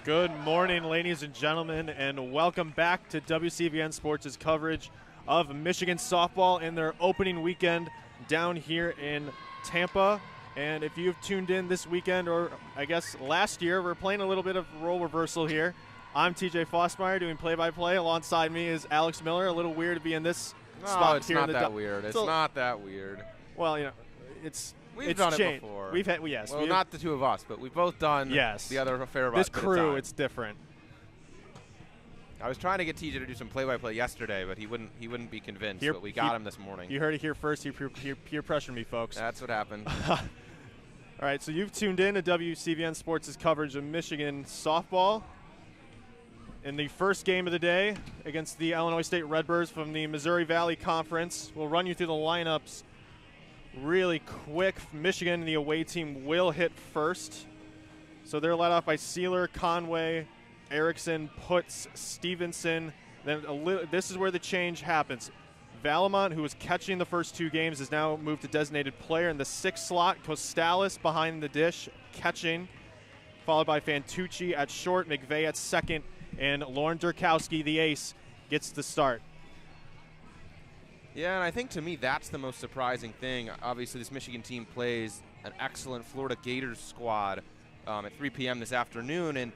Good morning, ladies and gentlemen, and welcome back to WCBN Sports' coverage of Michigan softball in their opening weekend down here in Tampa. And if you've tuned in this weekend, or I guess last year, we're playing a little bit of role reversal here. I'm TJ Fossmeyer doing play-by-play. Alongside me is Alex Miller. A little weird to be in this spot it's here. not that weird. It's not that weird. Well, you know, We've done changed. it before. We've had, yes. Well, not the two of us, but we've both done the other fair This crew, it's different. I was trying to get TJ to do some play-by-play yesterday, but he wouldn't be convinced. But we got him this morning. You heard it here first. He peer pressured me, folks. That's what happened. All right, so you've tuned in to WCBN Sports' coverage of Michigan softball. In the first game of the day against the Illinois State Redbirds from the Missouri Valley Conference, we'll run you through the lineups really quick. Michigan, the away team, will hit first. So they're led off by Sealer, Conway, Erickson, Putz, Stevenson. Then this is where the change happens. Valamont, who was catching the first two games, is now moved to designated player in the 6th slot. Costalis behind the dish, catching, followed by Fantucci at short, McVeigh at second, and Lauren Derkowski, the ace, gets the start. Yeah, and I think to me that's the most surprising thing. Obviously, this Michigan team plays an excellent Florida Gators squad at 3 p.m. this afternoon, and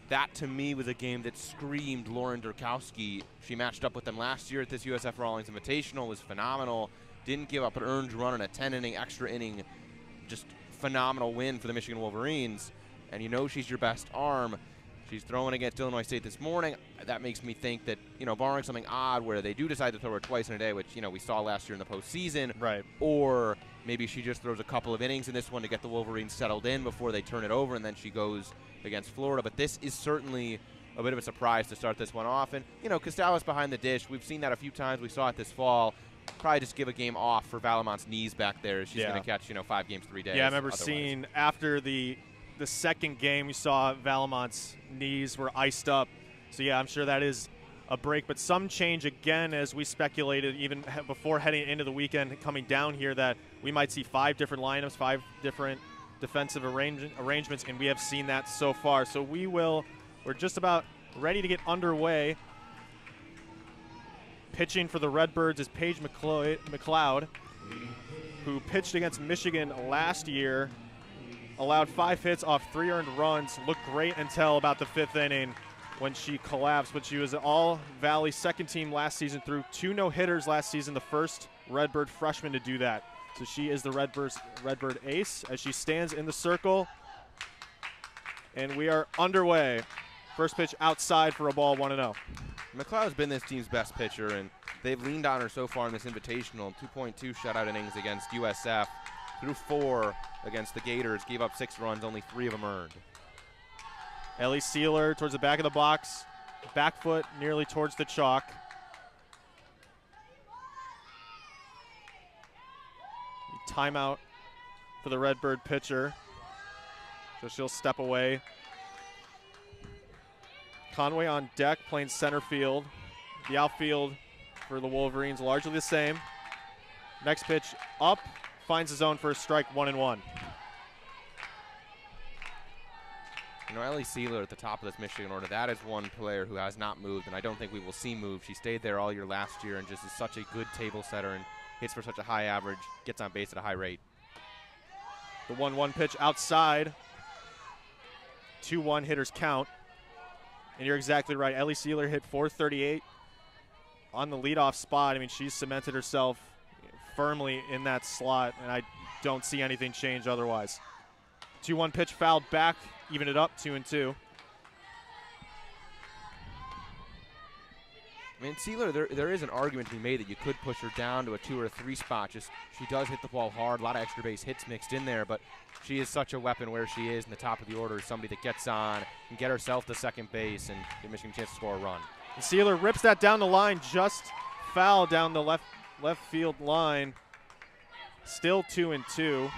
that to me was a game that screamed Lauren Derkowski. She matched up with them last year at this USF-Rawlings Invitational, was phenomenal, didn't give up an earned run in a 10-inning, extra inning, just phenomenal win for the Michigan Wolverines. And you know she's your best arm. She's throwing against Illinois State this morning. That makes me think that, you know, barring something odd where they do decide to throw her twice in a day, which, you know, we saw last year in the postseason. Right. Or maybe she just throws a couple of innings in this one to get the Wolverines settled in before they turn it over, and then she goes against Florida. But this is certainly a bit of a surprise to start this one off. And, you know, Costalis behind the dish. We've seen that a few times. We saw it this fall. Probably just give a game off for Valamont's knees back there. She's going to catch, you know, 5 games, 3 days. Yeah, I remember seeing after the second game, we saw Valamont's knees were iced up. So, yeah, I'm sure that is a break. But some change, again, as we speculated even before heading into the weekend, coming down here, that we might see 5 different lineups, 5 different defensive arrangements, and we have seen that so far. So we're just about ready to get underway. Pitching for the Redbirds is Paige McLeod, who pitched against Michigan last year, allowed 5 hits off 3 earned runs, looked great until about the 5th inning when she collapsed. But she was an all-Valley second team last season, threw 2 no-hitters last season, the first Redbird freshman to do that. So she is the Redbird ace as she stands in the circle. And we are underway. First pitch outside for a ball, 1-0. McLeod's been this team's best pitcher, and they've leaned on her so far in this invitational. 2.2 shutout innings against USF. Threw 4 against the Gators, gave up 6 runs, only 3 of them earned. Ellie Sealer towards the back of the box, back foot nearly towards the chalk. Timeout for the Redbird pitcher, so she'll step away. Conway on deck playing center field. The outfield for the Wolverines largely the same. Next pitch up, finds the zone for a strike, 1-1. You know, Ellie Sealer at the top of this Michigan order, that is one player who has not moved, and I don't think we will see move. She stayed there all year last year and just is such a good table setter and hits for such a high average, gets on base at a high rate. The 1-1 pitch outside. 2-1 hitters count. And you're exactly right. Ellie Sealer hit .438 on the leadoff spot. I mean, she's cemented herself firmly in that slot, and I don't see anything change otherwise. 2-1 pitch fouled back, even it up 2-2. I mean, Sealer, there is an argument to be made that you could push her down to a 2 or a 3 spot. Just she does hit the ball hard, a lot of extra base hits mixed in there, but she is such a weapon where she is in the top of the order, somebody that gets on, can get herself to second base and give Michigan a chance to score a run. And Sealer rips that down the line, just foul down the left field line. Still 2-2.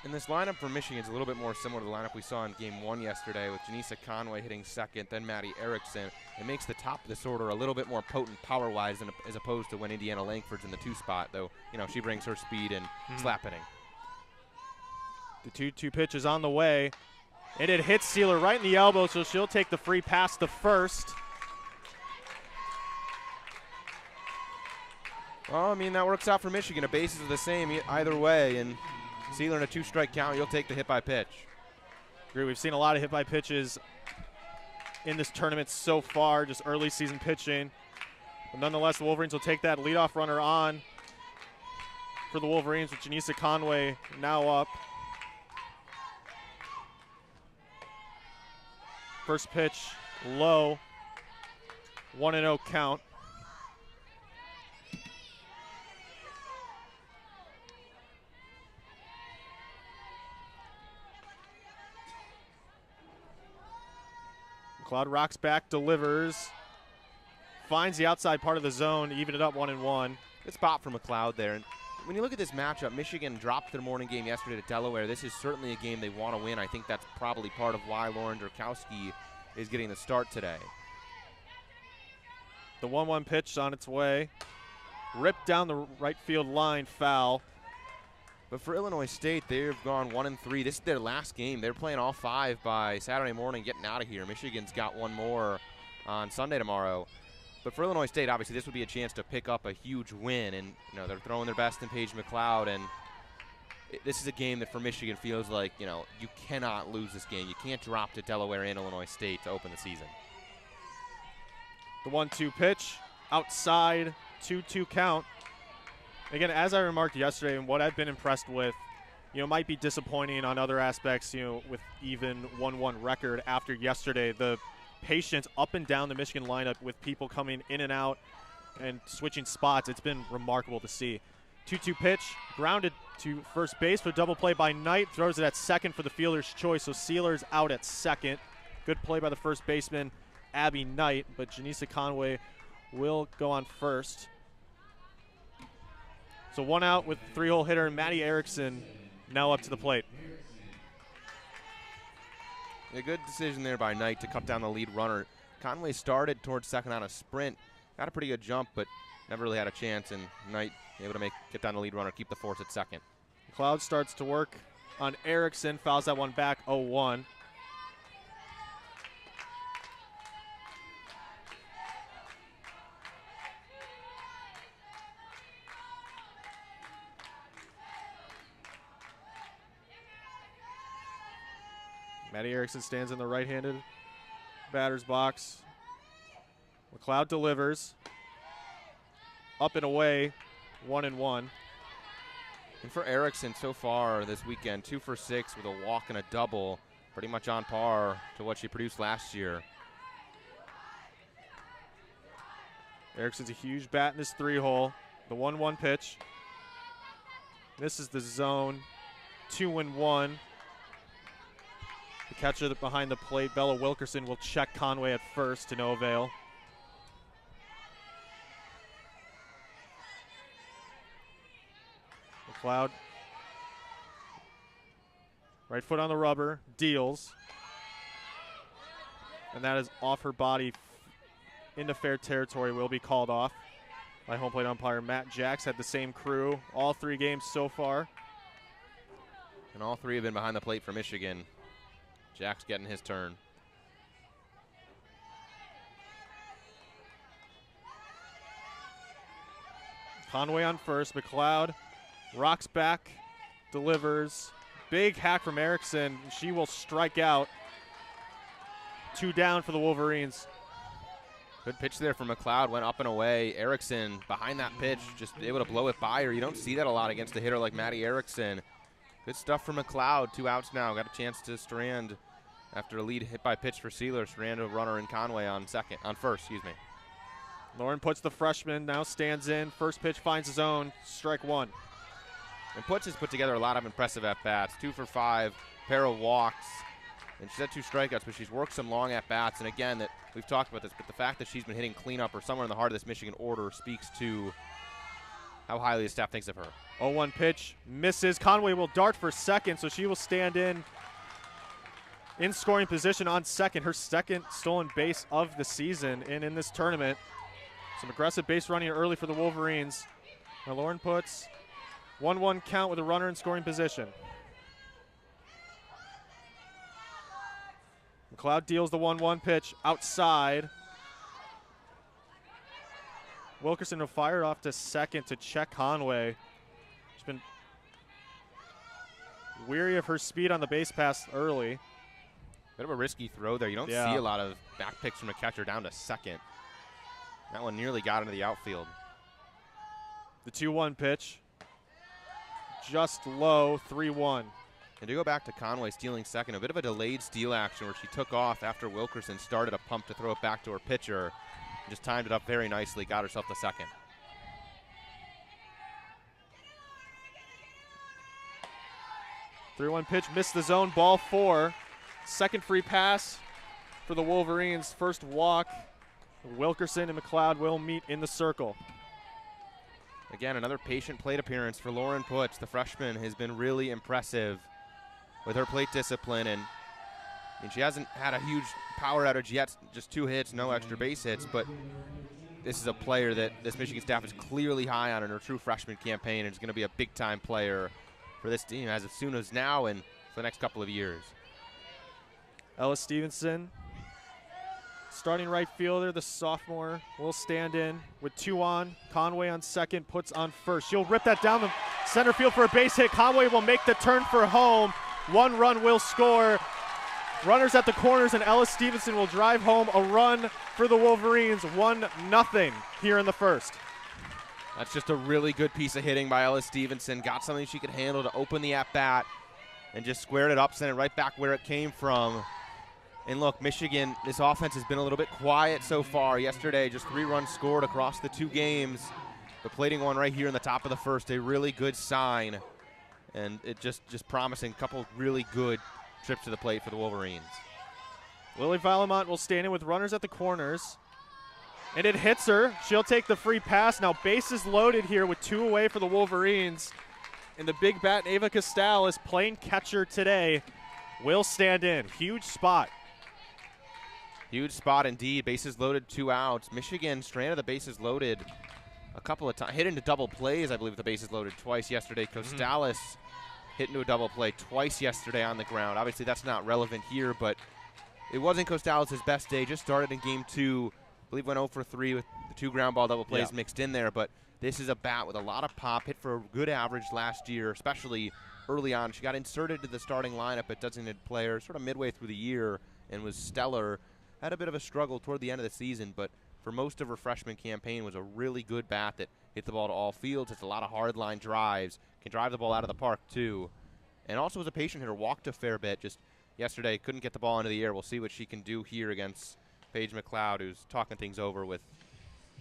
And this lineup for Michigan is a little bit more similar to the lineup we saw in Game 1 yesterday with Janisa Conway hitting second, then Maddie Erickson. It makes the top of this order a little bit more potent power-wise as opposed to when Indiana Langford's in the 2 spot, though, you know, she brings her speed and slap hitting. The 2-2 pitch is on the way, and it hits Sealer right in the elbow, so she'll take the free pass to first. Well, I mean, that works out for Michigan. The bases are the same either way, and Sealer in a 2-strike count, you'll take the hit by pitch. Agree. We've seen a lot of hit by pitches in this tournament so far, just early season pitching. But nonetheless, the Wolverines will take that leadoff runner on for the Wolverines with Janisa Conway now up. First pitch low, 1-0 count. McLeod rocks back, delivers, finds the outside part of the zone, even it up 1-1. Good spot for McLeod there. And when you look at this matchup, Michigan dropped their morning game yesterday to Delaware. This is certainly a game they want to win. I think that's probably part of why Lauren Derkowski is getting the start today. The 1-1 pitch on its way. Ripped down the right field line, foul. But for Illinois State, they've gone 1-3. This is their last game. They're playing all 5 by Saturday morning, getting out of here. Michigan's got one more on Sunday tomorrow. But for Illinois State, obviously, this would be a chance to pick up a huge win. And, you know, they're throwing their best in Paige McLeod. And this is a game that for Michigan feels like, you know, you cannot lose this game. You can't drop to Delaware and Illinois State to open the season. The 1-2 pitch, outside, 2-2 count. Again, as I remarked yesterday, and what I've been impressed with, you know, might be disappointing on other aspects, you know, with even 1-1 record after yesterday, the patience up and down the Michigan lineup with people coming in and out and switching spots. It's been remarkable to see. 2-2 pitch, grounded to first base for a double play by Knight, throws it at second for the fielder's choice, so Sealer's out at second. Good play by the first baseman, Abby Knight, but Janisa Conway will go on first. So 1 out with the 3-hole hitter, Maddie Erickson, now up to the plate. A good decision there by Knight to cut down the lead runner. Conway started towards second on a sprint, got a pretty good jump, but never really had a chance, and Knight able to get down the lead runner, keep the force at second. McLeod starts to work on Erickson, fouls that one back, 0-1. Maddie Erickson stands in the right-handed batter's box. McLeod delivers. Up and away, 1-1. And for Erickson so far this weekend, 2 for 6 with a walk and a double, pretty much on par to what she produced last year. Erickson's a huge bat in this 3-hole. The 1-1 pitch. This is the zone, 2-1. The catcher behind the plate, Bella Wilkerson, will check Conway at first to no avail. McLeod, right foot on the rubber, deals. And that is off her body into fair territory, will be called off by home plate umpire Matt Jacks. Had the same crew all 3 games so far. And all 3 have been behind the plate for Michigan. Jack's getting his turn. Conway on first. McLeod rocks back, delivers. Big hack from Erickson. She will strike out. 2 down for the Wolverines. Good pitch there from McLeod, went up and away. Erickson behind that pitch, just able to blow it by her. You don't see that a lot against a hitter like Maddie Erickson. Good stuff from McLeod. 2 outs now. Got a chance to Strand after a lead hit by pitch for Sealer. Strand a runner and Conway on first, excuse me. Lauren puts the freshman, now stands in. First pitch finds his own, strike 1. And Putz has put together a lot of impressive at-bats. 2 for 5, pair of walks. And she's had 2 strikeouts, but she's worked some long at-bats. And again, that we've talked about this, but the fact that she's been hitting cleanup or somewhere in the heart of this Michigan order speaks to how highly the staff thinks of her. 0-1 pitch misses. Conway will dart for second, so she will stand in scoring position on second. Her second stolen base of the season and in this tournament. Some aggressive base running early for the Wolverines. Now Lauren puts 1-1 count with a runner in scoring position. McLeod deals the 1-1 pitch outside. Wilkerson will fire off to second to check Conway. She's been weary of her speed on the base pass early. Bit of a risky throw there. You don't see a lot of back picks from a catcher down to second. That one nearly got into the outfield. The 2-1 pitch. Just low, 3-1. And to go back to Conway stealing second, a bit of a delayed steal action where she took off after Wilkerson started a pump to throw it back to her pitcher. Just timed it up very nicely, got herself the second. Three-one pitch, missed the zone, ball 4. Second free pass for the Wolverines. First walk. Wilkerson and McLeod will meet in the circle. Again, another patient plate appearance for Lauren Putz. The freshman has been really impressive with her plate discipline, and she hasn't had a huge power outage yet, just 2 hits, no extra base hits, but this is a player that this Michigan staff is clearly high on in her true freshman campaign, and is going to be a big-time player for this team as soon as now and for the next couple of years. Ella Stevenson, starting right fielder, the sophomore, will stand in with 2 on. Conway on second, puts on first. She'll rip that down the center field for a base hit. Conway will make the turn for home. 1 run will score. Runners at the corners, and Ella Stevenson will drive home a run for the Wolverines. 1-0 here in the first. That's just a really good piece of hitting by Ella Stevenson. Got something she could handle to open the at-bat and just squared it up, sent it right back where it came from. And look, Michigan, this offense has been a little bit quiet so far. Yesterday, just 3 runs scored across the 2 games. But plating one right here in the top of the first, a really good sign. And it just promising a couple really good trips to the plate for the Wolverines. Lily Valamont will stand in with runners at the corners. And it hits her. She'll take the free pass. Now bases loaded here with 2 away for the Wolverines. And the big bat, Ava Costal, is playing catcher today. Will stand in. Huge spot. Huge spot indeed. Bases loaded, 2 outs. Michigan stranded the bases loaded a couple of times. Hit into double plays, I believe, with the bases loaded twice yesterday. Costales hit into a double play twice yesterday on the ground. Obviously, that's not relevant here, but it wasn't Costales' best day. Just started in game 2. I believe went 0 for 3 with the 2 ground ball double plays mixed in there, but this is a bat with a lot of pop. Hit for a good average last year, especially early on. She got inserted to the starting lineup at designated player sort of midway through the year and was stellar. Had a bit of a struggle toward the end of the season, but for most of her freshman campaign was a really good bat that hit the ball to all fields. It's a lot of hard line drives, can drive the ball out of the park too, and also was a patient hitter, walked a fair bit. Just yesterday couldn't get the ball into the air. We'll see what she can do here against Paige McLeod, who's talking things over with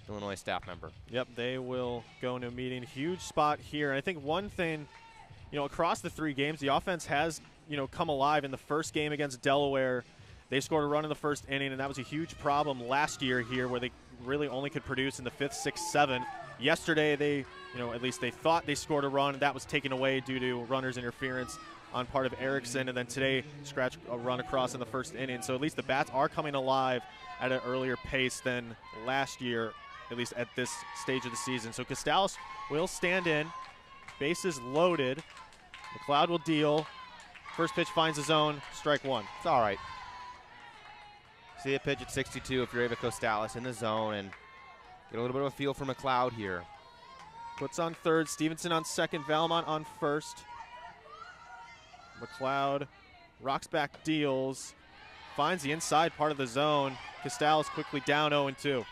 Illinois staff member. Yep, they will go into a meeting. Huge spot here. And I think one thing, across the 3 games, the offense has, come alive. In the first game against Delaware, they scored a run in the first inning, and that was a huge problem last year here where they really only could produce in the 5th, 6th, 7th. Yesterday, they, at least they thought they scored a run, and that was taken away due to runners' interference on part of Erickson, and then today scratched a run across in the first inning. So at least the bats are coming alive at an earlier pace than last year, at least at this stage of the season. So Costales will stand in. Bases loaded. McLeod will deal. First pitch finds the zone. Strike 1. It's all right. See a pitch at 62 if you're Ava Costales in the zone and get a little bit of a feel for McLeod here. Puts on third. Stevenson on second. Valmont on first. McLeod rocks back, deals, finds the inside part of the zone. Costales quickly down 0-2.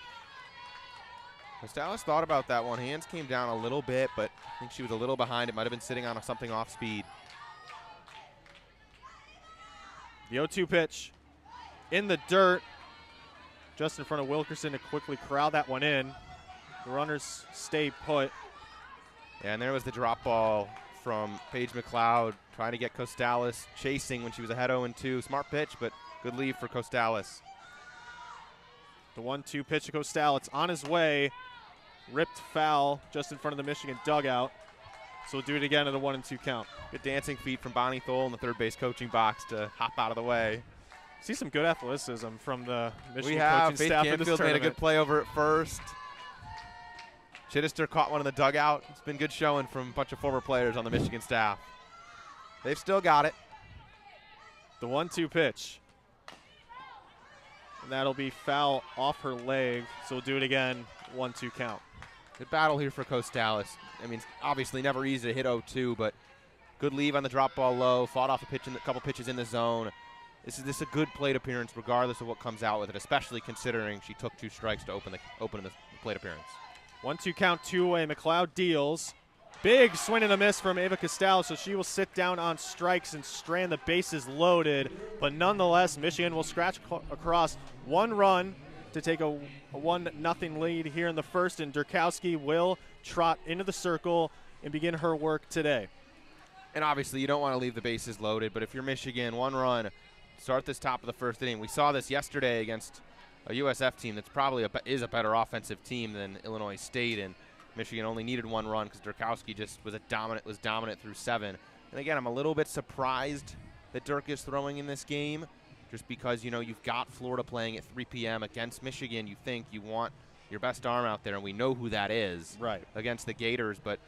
Costales thought about that one. Hands came down a little bit, but I think she was a little behind. It might have been sitting on something off speed. The 0-2 pitch in the dirt, just in front of Wilkerson to quickly corral that one in. The runners stay put. Yeah, and there was the drop ball from Paige McLeod, trying to get Costales chasing when she was ahead 0-2. Smart pitch, but good leave for Costales. The 1-2 pitch to Costales. It's on his way. Ripped foul just in front of the Michigan dugout. So we'll do it again at a 1-2 count. Good dancing feet from Bonnie Thole in the third base coaching box to hop out of the way. See some good athleticism from the Michigan We have coaching staff in this Canfield made a tournament. good play over at first. Chittister caught one in the dugout. It's been good showing from a bunch of former players on the Michigan staff. They've still got it. The 1-2 pitch. And that'll be foul off her leg. So we'll do it again, 1-2 count. Good battle here for Costalis. I mean, it's obviously never easy to hit 0-2, but good leave on the drop ball low. Fought off a couple pitches in the zone. This is a good plate appearance regardless of what comes out with it, especially considering she took 2 strikes to open the plate appearance. 1-2 count, 2 away. McLeod deals. Big swing and a miss from Ava Costalis, so she will sit down on strikes and strand the bases loaded. But nonetheless, Michigan will scratch across 1 run to take a 1-0 lead here in the first, and Derkowski will trot into the circle and begin her work today. And obviously you don't want to leave the bases loaded, but if you're Michigan, 1 run, start this top of the first inning. We saw this yesterday against a USF team that's probably is a better offensive team than Illinois State, and Michigan only needed 1 run because Derkowski just was dominant through 7. And again, I'm a little bit surprised that Dirk is throwing in this game, just because you've got Florida playing at 3 p.m. against Michigan. You think you want your best arm out there, and we know who that is against the Gators. But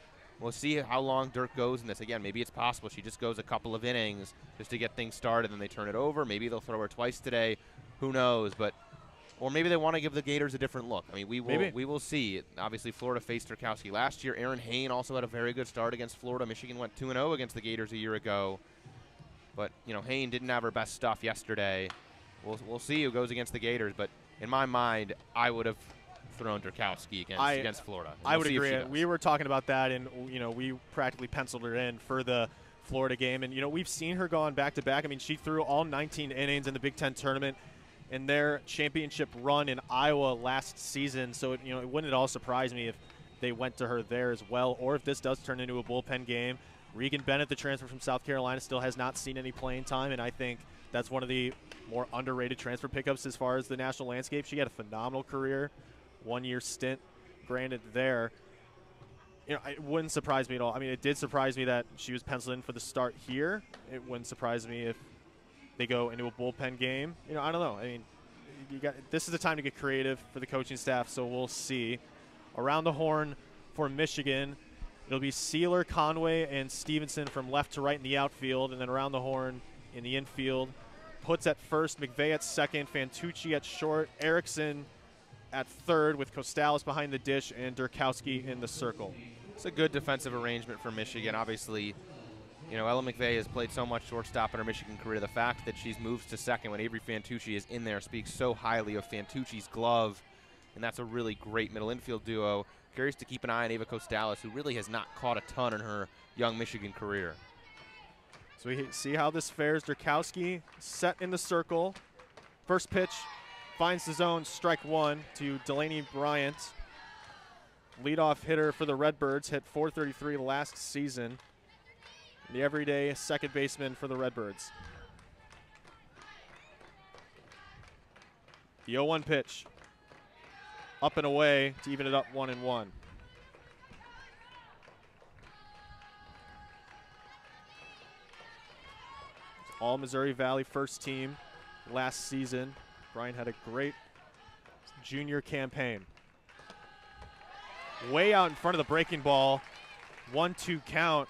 we'll see how long Dirk goes in this. Again, maybe it's possible she just goes a couple of innings just to get things started, and they turn it over. Maybe they'll throw her twice today. Who knows? Or maybe they want to give the Gators a different look. I mean, we will see. Obviously, Florida faced Derkowski last year. Aaron Hain also had a very good start against Florida. Michigan went 2-0 against the Gators a year ago. But, Hain didn't have her best stuff yesterday. We'll see who goes against the Gators. But in my mind, I would have thrown Derkowski against Florida. I would agree. We were talking about that, and, we practically penciled her in for the Florida game. And, we've seen her go on back-to-back. I mean, she threw all 19 innings in the Big Ten tournament in their championship run in Iowa last season. So, it wouldn't at all surprise me if they went to her there as well, or if this does turn into a bullpen game. Regan Bennett, the transfer from South Carolina, still has not seen any playing time, and I think that's one of the more underrated transfer pickups as far as the national landscape. She had a phenomenal career, 1-year stint, granted there. It wouldn't surprise me at all. I mean, it did surprise me that she was penciled in for the start here. It wouldn't surprise me if they go into a bullpen game. I don't know. I mean, this is the time to get creative for the coaching staff, so we'll see. Around the horn for Michigan, it'll be Sealer, Conway, and Stevenson from left to right in the outfield, and then around the horn in the infield, Putz at first, McVeigh at second, Fantucci at short, Erickson at third with Costalis behind the dish, and Derkowski in the circle. It's a good defensive arrangement for Michigan. Obviously, Ella McVeigh has played so much shortstop in her Michigan career. The fact that she's moved to second when Avery Fantucci is in there speaks so highly of Fantucci's glove, and that's a really great middle infield duo. Curious to keep an eye on Ava Costalis, who really has not caught a ton in her young Michigan career. So we see how this fares. Derkowski set in the circle. First pitch finds the zone, strike 1 to Delaney Bryant. Leadoff hitter for the Redbirds, hit .433 last season. The everyday second baseman for the Redbirds. The 0-1 pitch. Up and away to even it up 1-1. All Missouri Valley first team last season. Brian had a great junior campaign. Way out in front of the breaking ball. 1-2 count.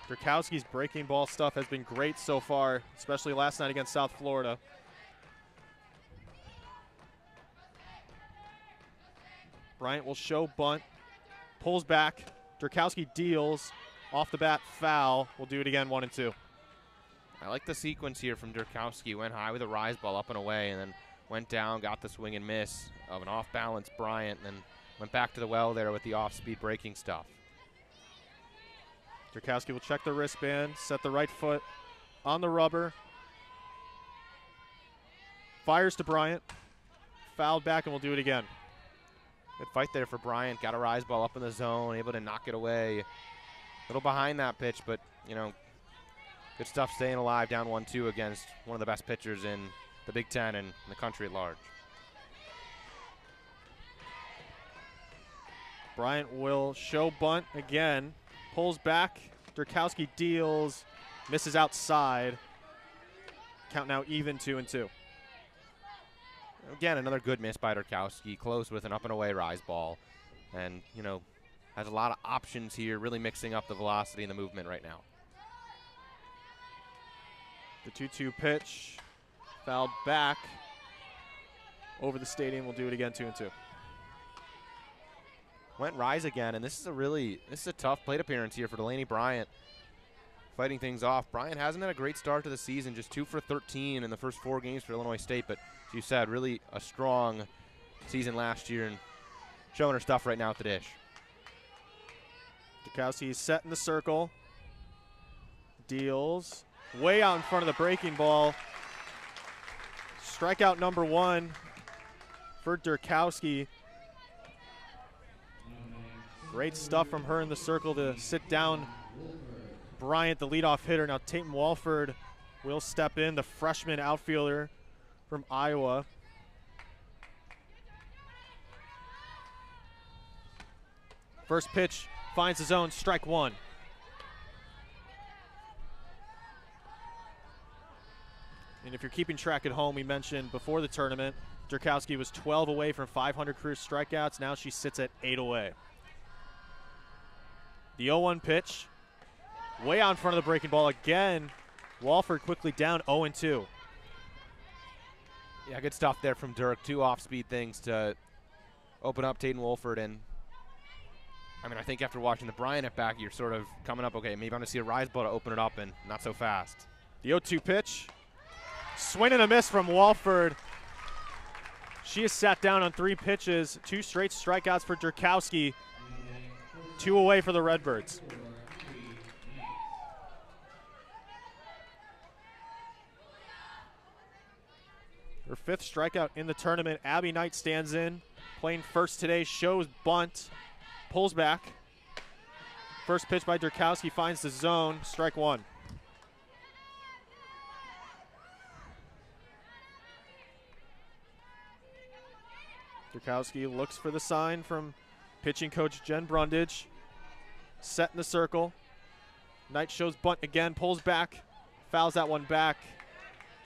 Derkowski's breaking ball stuff has been great so far, especially last night against South Florida. Bryant will show bunt, pulls back. Derkowski deals, off the bat, foul. We'll do it again, 1-2. I like the sequence here from Derkowski. Went high with a rise ball up and away, and then went down, got the swing and miss of an off-balance Bryant, and then went back to the well there with the off-speed breaking stuff. Derkowski will check the wristband, set the right foot on the rubber. Fires to Bryant. Fouled back, and we'll do it again. Good fight there for Bryant. Got a rise ball up in the zone, able to knock it away. A little behind that pitch, but, good stuff staying alive down 1-2 against one of the best pitchers in the Big Ten and in the country at large. Bryant will show bunt again. pulls back. Derkowski deals, misses outside. Count now even 2-2. Again, another good miss by Derkowski. Closed with an up and away rise ball. And, you know, has a lot of options here, really mixing up the velocity and the movement right now. The 2-2 pitch, fouled back over the stadium. We'll do it again, 2-2. Went rise again, and this is a tough plate appearance here for Delaney Bryant. Fighting things off. Bryant hasn't had a great start to the season, just 2 for 13 in the first 4 games for Illinois State, but as you said, really a strong season last year and showing her stuff right now at the dish. Derkowski is set in the circle. Deals. Way out in front of the breaking ball. Strikeout number 1 for Derkowski. Great stuff from her in the circle to sit down Bryant, the leadoff hitter. Now Tatum Walford will step in, the freshman outfielder from Iowa. First pitch finds the zone, strike 1. And if you're keeping track at home, we mentioned before the tournament, Derkowski was 12 away from 500 career strikeouts. Now she sits at 8 away. The 0-1 pitch, way out in front of the breaking ball again. Walford quickly down 0-2. Yeah, good stuff there from Dirk. 2 off-speed things to open up Tatum Wolford. And, I mean, I think after watching the Bryant at back, you're sort of coming up, okay, maybe I'm going to see a rise ball to open it up, and not so fast. The 0-2 pitch. Swing and a miss from Walford. She is sat down on 3 pitches. 2 straight strikeouts for Derkowski. 2 away for the Redbirds. Her 5th strikeout in the tournament. Abby Knight stands in, playing first today, shows bunt, pulls back. First pitch by Derkowski finds the zone, strike 1. Derkowski looks for the sign from pitching coach Jen Brundage. Set in the circle. Knight shows bunt again, pulls back, fouls that one back.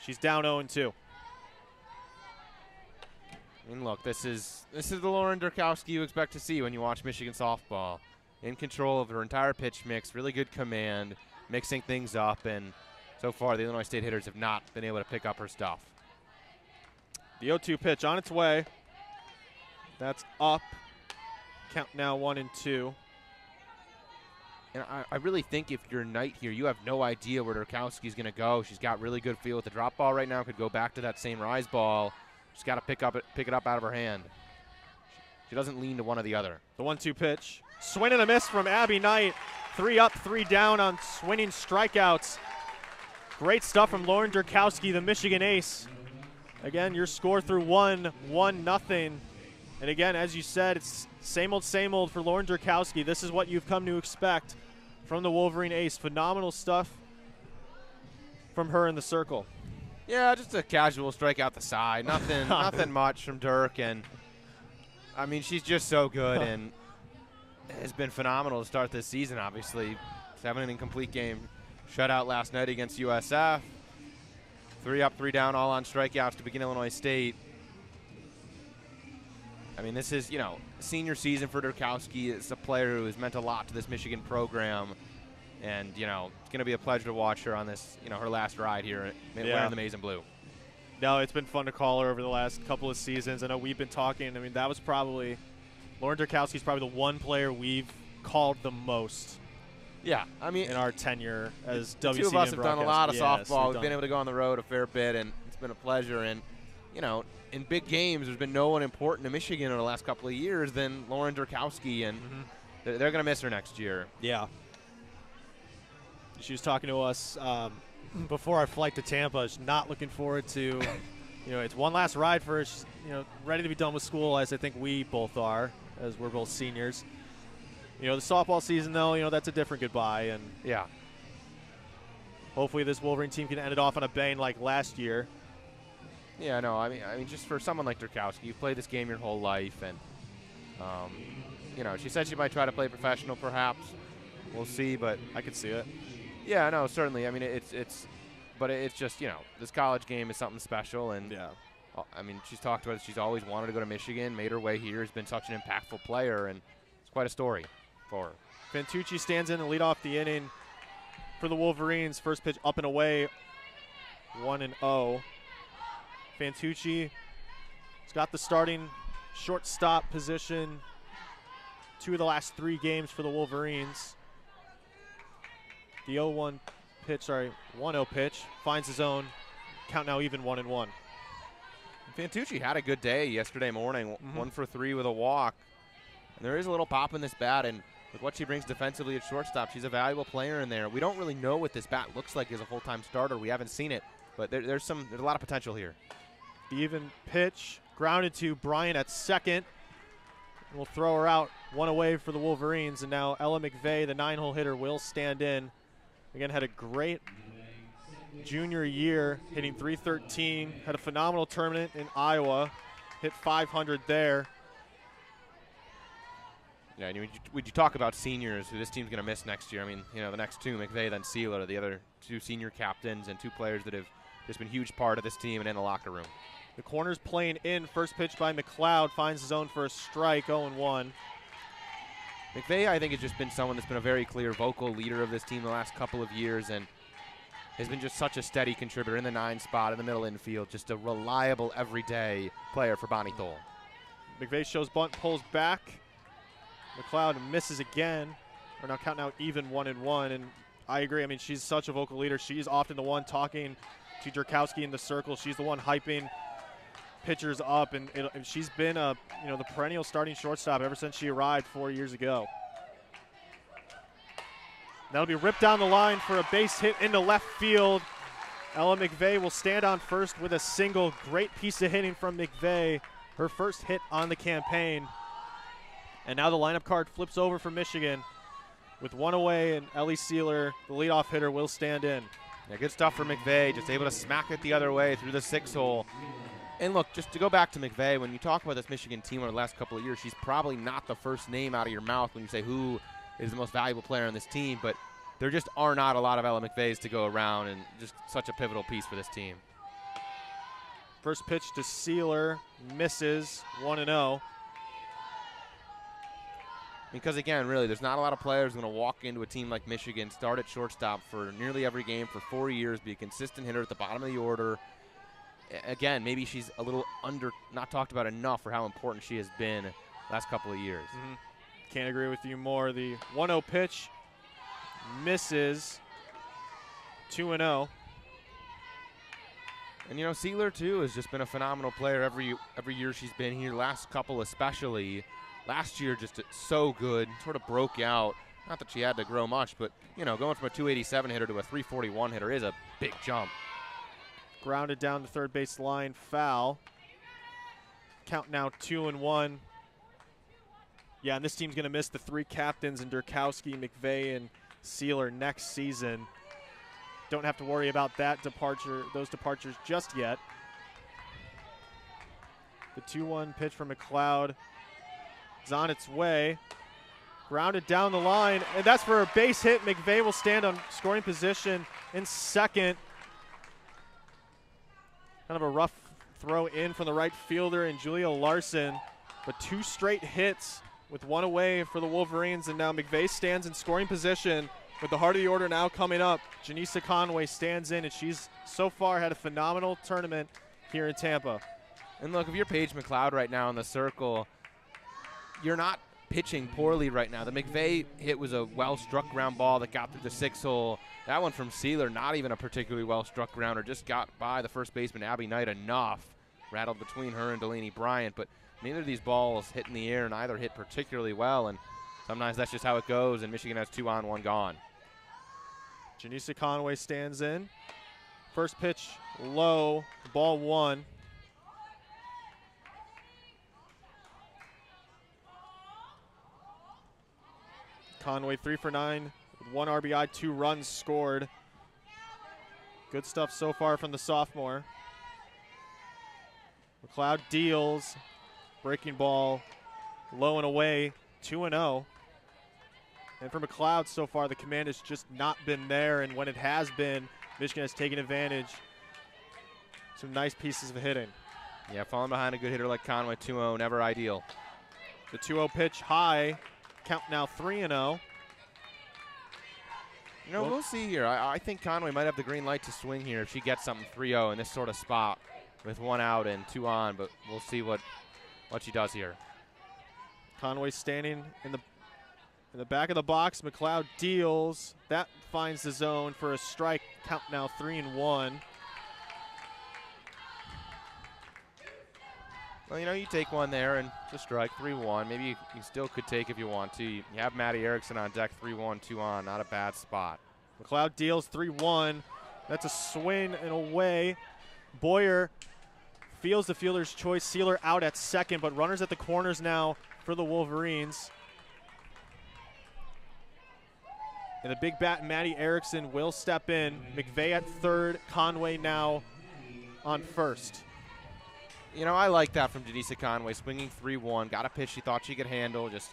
She's down 0-2. I mean, look, this is the Lauren Derkowski you expect to see when you watch Michigan softball. In control of her entire pitch mix, really good command, mixing things up, and so far the Illinois State hitters have not been able to pick up her stuff. The 0-2 pitch on its way. That's up. Count now 1-2. And I really think if you're Knight here, you have no idea where Derkowski's going to go. She's got really good feel with the drop ball right now. Could go back to that same rise ball. She's got to pick it up out of her hand. She doesn't lean to one or the other. The 1-2 pitch. Swing and a miss from Abby Knight. 3 up, 3 down on swinging strikeouts. Great stuff from Lauren Derkowski, the Michigan ace. Again, your score through 1-0. And again, as you said, it's same old for Lauren Derkowski. This is what you've come to expect from the Wolverine ace. Phenomenal stuff from her in the circle. Yeah, just a casual strike out the side. Nothing much from Dirk. And, I mean, she's just so good and has been phenomenal to start this season, obviously. 7 inning complete game shutout last night against USF. 3 up, 3 down, all on strikeouts to begin Illinois State. I mean, this is, senior season for Derkowski. It's a player who has meant a lot to this Michigan program. And, it's going to be a pleasure to watch her on this, her last ride here wearing the maize and blue. No, it's been fun to call her over the last couple of seasons. I know we've been talking. I mean, that was probably – Lauren Derkowski's probably the one player we've called the most. Yeah, I mean – in our tenure as WCBN the two of us have done a lot of softball. We've been able to go on the road a fair bit, and it's been a pleasure. And, in big games, there's been no one important to Michigan in the last couple of years than Lauren Derkowski, and they're going to miss her next year. Yeah. She was talking to us before our flight to Tampa. She's not looking forward to, it's one last ride for her. She's, ready to be done with school, as I think we both are, as we're both seniors. The softball season, though, that's a different goodbye. And yeah, hopefully this Wolverine team can end it off on a bang like last year. Yeah, no, I mean, just for someone like Derkowski, you've played this game your whole life, and, she said she might try to play professional, perhaps. We'll see, but I could see it. yeah, no, certainly. I mean, but it's just, you know, this college game is something special, and Yeah. I mean, she's talked about it. She's always wanted to go to Michigan, made her way here, has been such an impactful player, and it's quite a story for her. Fantucci stands in and lead off the inning for the Wolverines. First pitch up and away, 1-0. Fantucci has got the starting shortstop position 2 of the last 3 games for the Wolverines. The 1-0 pitch finds his own. Count now even 1-1. Fantucci had a good day yesterday morning, 1 for 3 with a walk. And there is a little pop in this bat, and with what she brings defensively at shortstop, she's a valuable player in there. We don't really know what this bat looks like as a full-time starter. We haven't seen it, but there's a lot of potential here. The even pitch grounded to Bryant at second. We'll throw her out, 1 away for the Wolverines, and now Ella McVeigh, the 9-hole hitter, will stand in. Again, had a great junior year, hitting .313. Had a phenomenal tournament in Iowa, hit .500 there. Yeah, and would you talk about seniors who this team's going to miss next year? I mean, you know, the next 2, McVeigh, then Sealer, are the other 2 senior captains and 2 players that have just been a huge part of this team and in the locker room. The corner's playing in. First pitch by McLeod finds his own for a strike, 0-1. McVeigh, I think, has just been someone that's been a very clear vocal leader of this team the last couple of years and has been just such a steady contributor in the 9 spot in the middle infield, just a reliable everyday player for Bonnie Thole. McVeigh shows bunt, pulls back. McLeod misses again. Or now count now even 1-1. And I agree. I mean, she's such a vocal leader. She's often the one talking to Derkowski in the circle. She's the one hyping pitchers up, and she's been the perennial starting shortstop ever since she arrived 4 years ago. That'll be ripped down the line for a base hit into left field. Ella McVeigh will stand on first with a single. Great piece of hitting from McVeigh. Her first hit on the campaign. And now the lineup card flips over for Michigan. With 1 away, and Ellie Sealer, the leadoff hitter, will stand in. Yeah, good stuff for McVeigh, just able to smack it the other way through the 6-hole. And look, just to go back to McVeigh, when you talk about this Michigan team over the last couple of years, she's probably not the first name out of your mouth when you say who is the most valuable player on this team, but there just are not a lot of Ella McVeighs to go around, and just such a pivotal piece for this team. First pitch to Sealer, misses, 1-0. Because, again, really, there's not a lot of players going to walk into a team like Michigan, start at shortstop for nearly every game for 4 years, be a consistent hitter at the bottom of the order. Again, maybe she's a little not talked about enough for how important she has been last couple of years. Can't agree with you more. The 1-0 pitch misses, 2-0. And, you know, Sealer, too, has just been a phenomenal player every year she's been here, last couple especially. Last year, just so good, sort of broke out. Not that she had to grow much, but, you know, going from a 287 hitter to a 341 hitter is a big jump. Grounded down the third base line, foul. Count now 2-1. Yeah, and this team's going to miss the 3 captains in Derkowski, McVeigh, and Sealer next season. Don't have to worry about those departures just yet. The 2-1 pitch from McLeod is on its way. Grounded down the line, and that's for a base hit. McVeigh will stand on scoring position in second. Kind of a rough throw in from the right fielder and Julia Larson, but 2 straight hits with 1 away for the Wolverines, and now McVeigh stands in scoring position with the heart of the order now coming up. Janisa Conway stands in, and she's so far had a phenomenal tournament here in Tampa. And look, if you're Paige McLeod right now in the circle, you're not pitching poorly right now. The McVeigh hit was a well-struck ground ball that got through the 6-hole. That one from Sealer, not even a particularly well-struck grounder, just got by the first baseman, Abby Knight, enough. Rattled between her and Delaney Bryant, but neither of these balls hit in the air, and either hit particularly well, and sometimes that's just how it goes, and Michigan has 2 on, 1 gone. Janisa Conway stands in. First pitch low, ball 1. Conway 3 for 9 with 1 RBI, 2 runs scored. Good stuff so far from the sophomore. McLeod deals, breaking ball low and away, 2-0. And for McLeod so far, the command has just not been there, and when it has been, Michigan has taken advantage. Some nice pieces of hitting. Yeah, falling behind a good hitter like Conway, 2-0, never ideal. The 2-0 pitch high, count now 3-0. You know, we'll see here. I think Conway might have the green light to swing here if she gets something 3-0 in this sort of spot with 1 out and 2 on, but we'll see what she does here. Conway standing in the back of the box. McLeod deals. That finds the zone for a strike. Count now 3-1. Well, you know, you take one there and it's a strike, 3-1. Maybe you still could take if you want to. You have Maddie Erickson on deck, 3-1, 2 on. Not a bad spot. McLeod deals 3-1. That's a swing and away. Boyer feels the fielder's choice. Sealer out at second, but runners at the corners now for the Wolverines. And the big bat, Maddie Erickson, will step in. McVeigh at third. Conway now on first. You know, I like that from Denisa Conway, swinging 3-1. Got a pitch she thought she could handle. Just,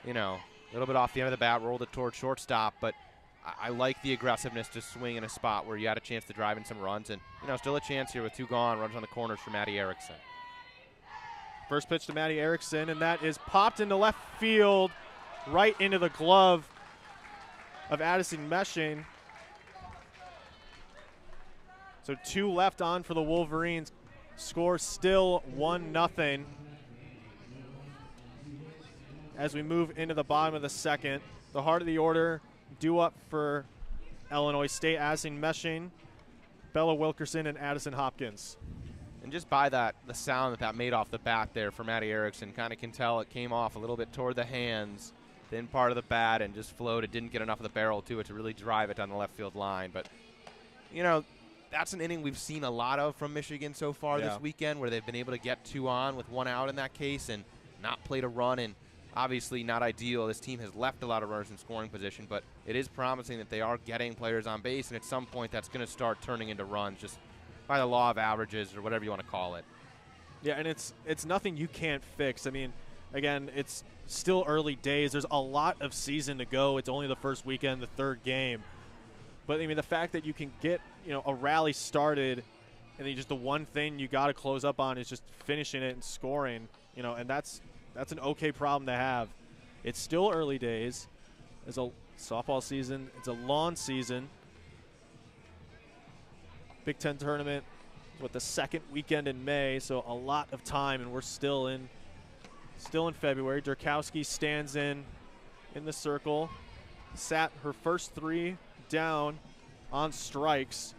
you know, a little bit off the end of the bat, rolled it towards shortstop. But I like the aggressiveness to swing in a spot where you had a chance to drive in some runs. And, you know, still a chance here with 2 gone. Runs on the corners for Maddie Erickson. First pitch to Maddie Erickson, and that is popped into left field, right into the glove of Addison Meshing. So 2 left on for the Wolverines. Score still 1-0 as we move into the bottom of the second. The heart of the order due up for Illinois State: Addison Meshing, Bella Wilkerson, and Addison Hopkins. And just by that, the sound that made off the bat there for Maddie Erickson, kind of can tell it came off a little bit toward the hands, thin part of the bat, and just floated. Didn't get enough of the barrel to it to really drive it down the left field line. But, you know, that's an inning we've seen a lot of from Michigan so far this weekend, where they've been able to get 2 on with 1 out in that case and not played a run. And obviously not ideal. This team has left a lot of runners in scoring position, but it is promising that they are getting players on base, and at some point that's going to start turning into runs just by the law of averages or whatever you want to call it. Yeah, and it's nothing you can't fix. I mean, again, it's still early days. There's a lot of season to go. It's only the first weekend, the 3rd game. But, I mean, the fact that you can get, you know, a rally started and then just the one thing you got to close up on is just finishing it and scoring, you know, and that's an okay problem to have. It's still early days. It's a softball season. It's a long season. Big Ten tournament, what, the 2nd weekend in May, so a lot of time, and we're still in February. Derkowski stands in the circle, sat her first 3 down on strikes.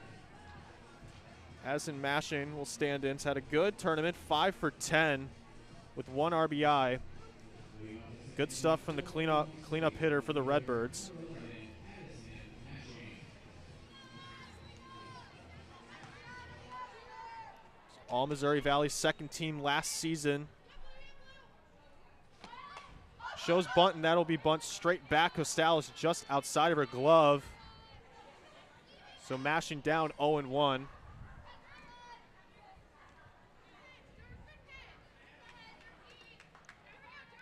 Addison Meshing will stand in. It's had a good tournament, 5 for 10 with 1 RBI. Good stuff from the cleanup hitter for the Redbirds. All Missouri Valley 2nd team last season. Shows bunt, and that'll be bunt straight back. Costales just outside of her glove. So Mashing down 0-1.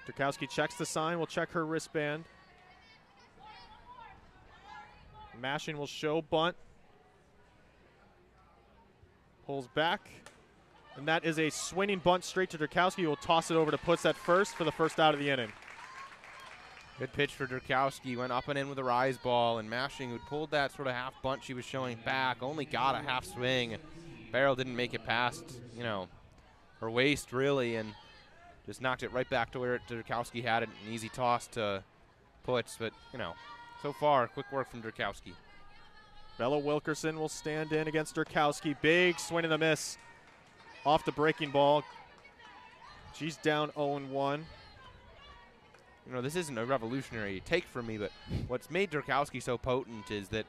Derkowski checks the sign. Will check her wristband. Mashing will show bunt. Pulls back. And that is a swinging bunt straight to Derkowski, who will toss it over to Putz at first for the first out of the inning. Good pitch for Derkowski. Went up and in with a rise ball, and Mashing, who pulled that sort of half bunt she was showing back, only got a half swing. Barrel didn't make it past, you know, her waist really, and just knocked it right back to where Derkowski had it. An easy toss to Putz, but, you know, so far, quick work from Derkowski. Bella Wilkerson will stand in against Derkowski. Big swing and a miss off the breaking ball. She's down 0-1. You know, this isn't a revolutionary take from me, but what's made Derkowski so potent is that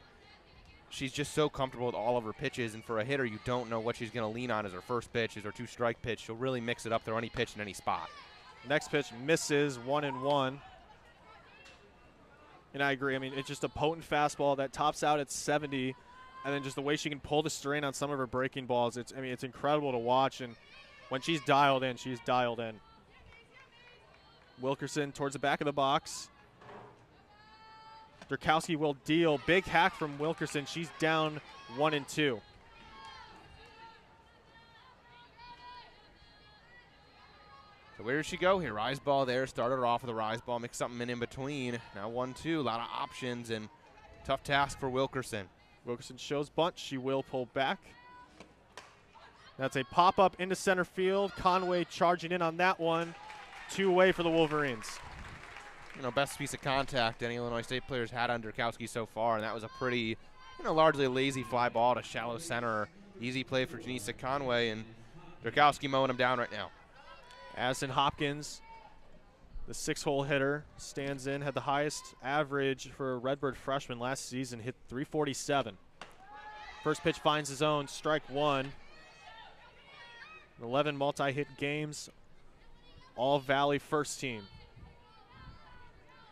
she's just so comfortable with all of her pitches, and for a hitter, you don't know what she's going to lean on as her first pitch, as her 2-strike pitch. She'll really mix it up, throw any pitch in any spot. Next pitch misses, 1-1. And I agree. I mean, it's just a potent fastball that tops out at 70, and then just the way she can pull the string on some of her breaking balls, it's incredible to watch. And when she's dialed in, she's dialed in. Wilkerson towards the back of the box. Derkowski will deal. Big hack from Wilkerson. She's down 1 and 2. So where does she go here? Rise ball there. Started her off with a rise ball. Mix something in between. Now 1-2. A lot of options and tough task for Wilkerson. Wilkerson shows bunt. She will pull back. That's a pop-up into center field. Conway charging in on that one. 2 away for the Wolverines. You know, best piece of contact any Illinois State players had on Derkowski so far, and that was a pretty, largely a lazy fly ball to shallow center. Easy play for Janisa Conway, and Derkowski mowing him down right now. Addison Hopkins, the 6-hole hitter, stands in, had the highest average for a Redbird freshman last season, hit 347. First pitch finds his own, strike 1. 11 multi-hit games, all Valley first team.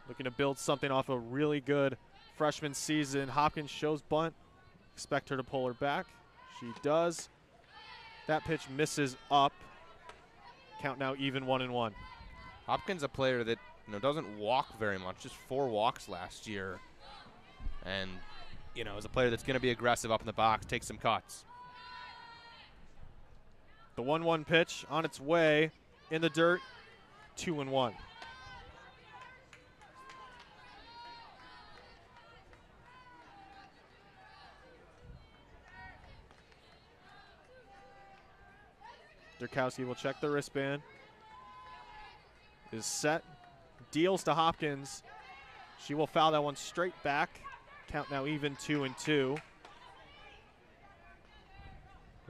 Looking to build something off a really good freshman season. Hopkins shows bunt. Expect her to pull her back. She does. That pitch misses up. Count now even 1-1. Hopkins a player that doesn't walk very much, just 4 walks last year. And, is a player that's going to be aggressive up in the box, take some cuts. The 1-1 pitch on its way in the dirt, 2-1. Derkowski will check the wristband. Is set. Deals to Hopkins. She will foul that one straight back. Count now even 2-2.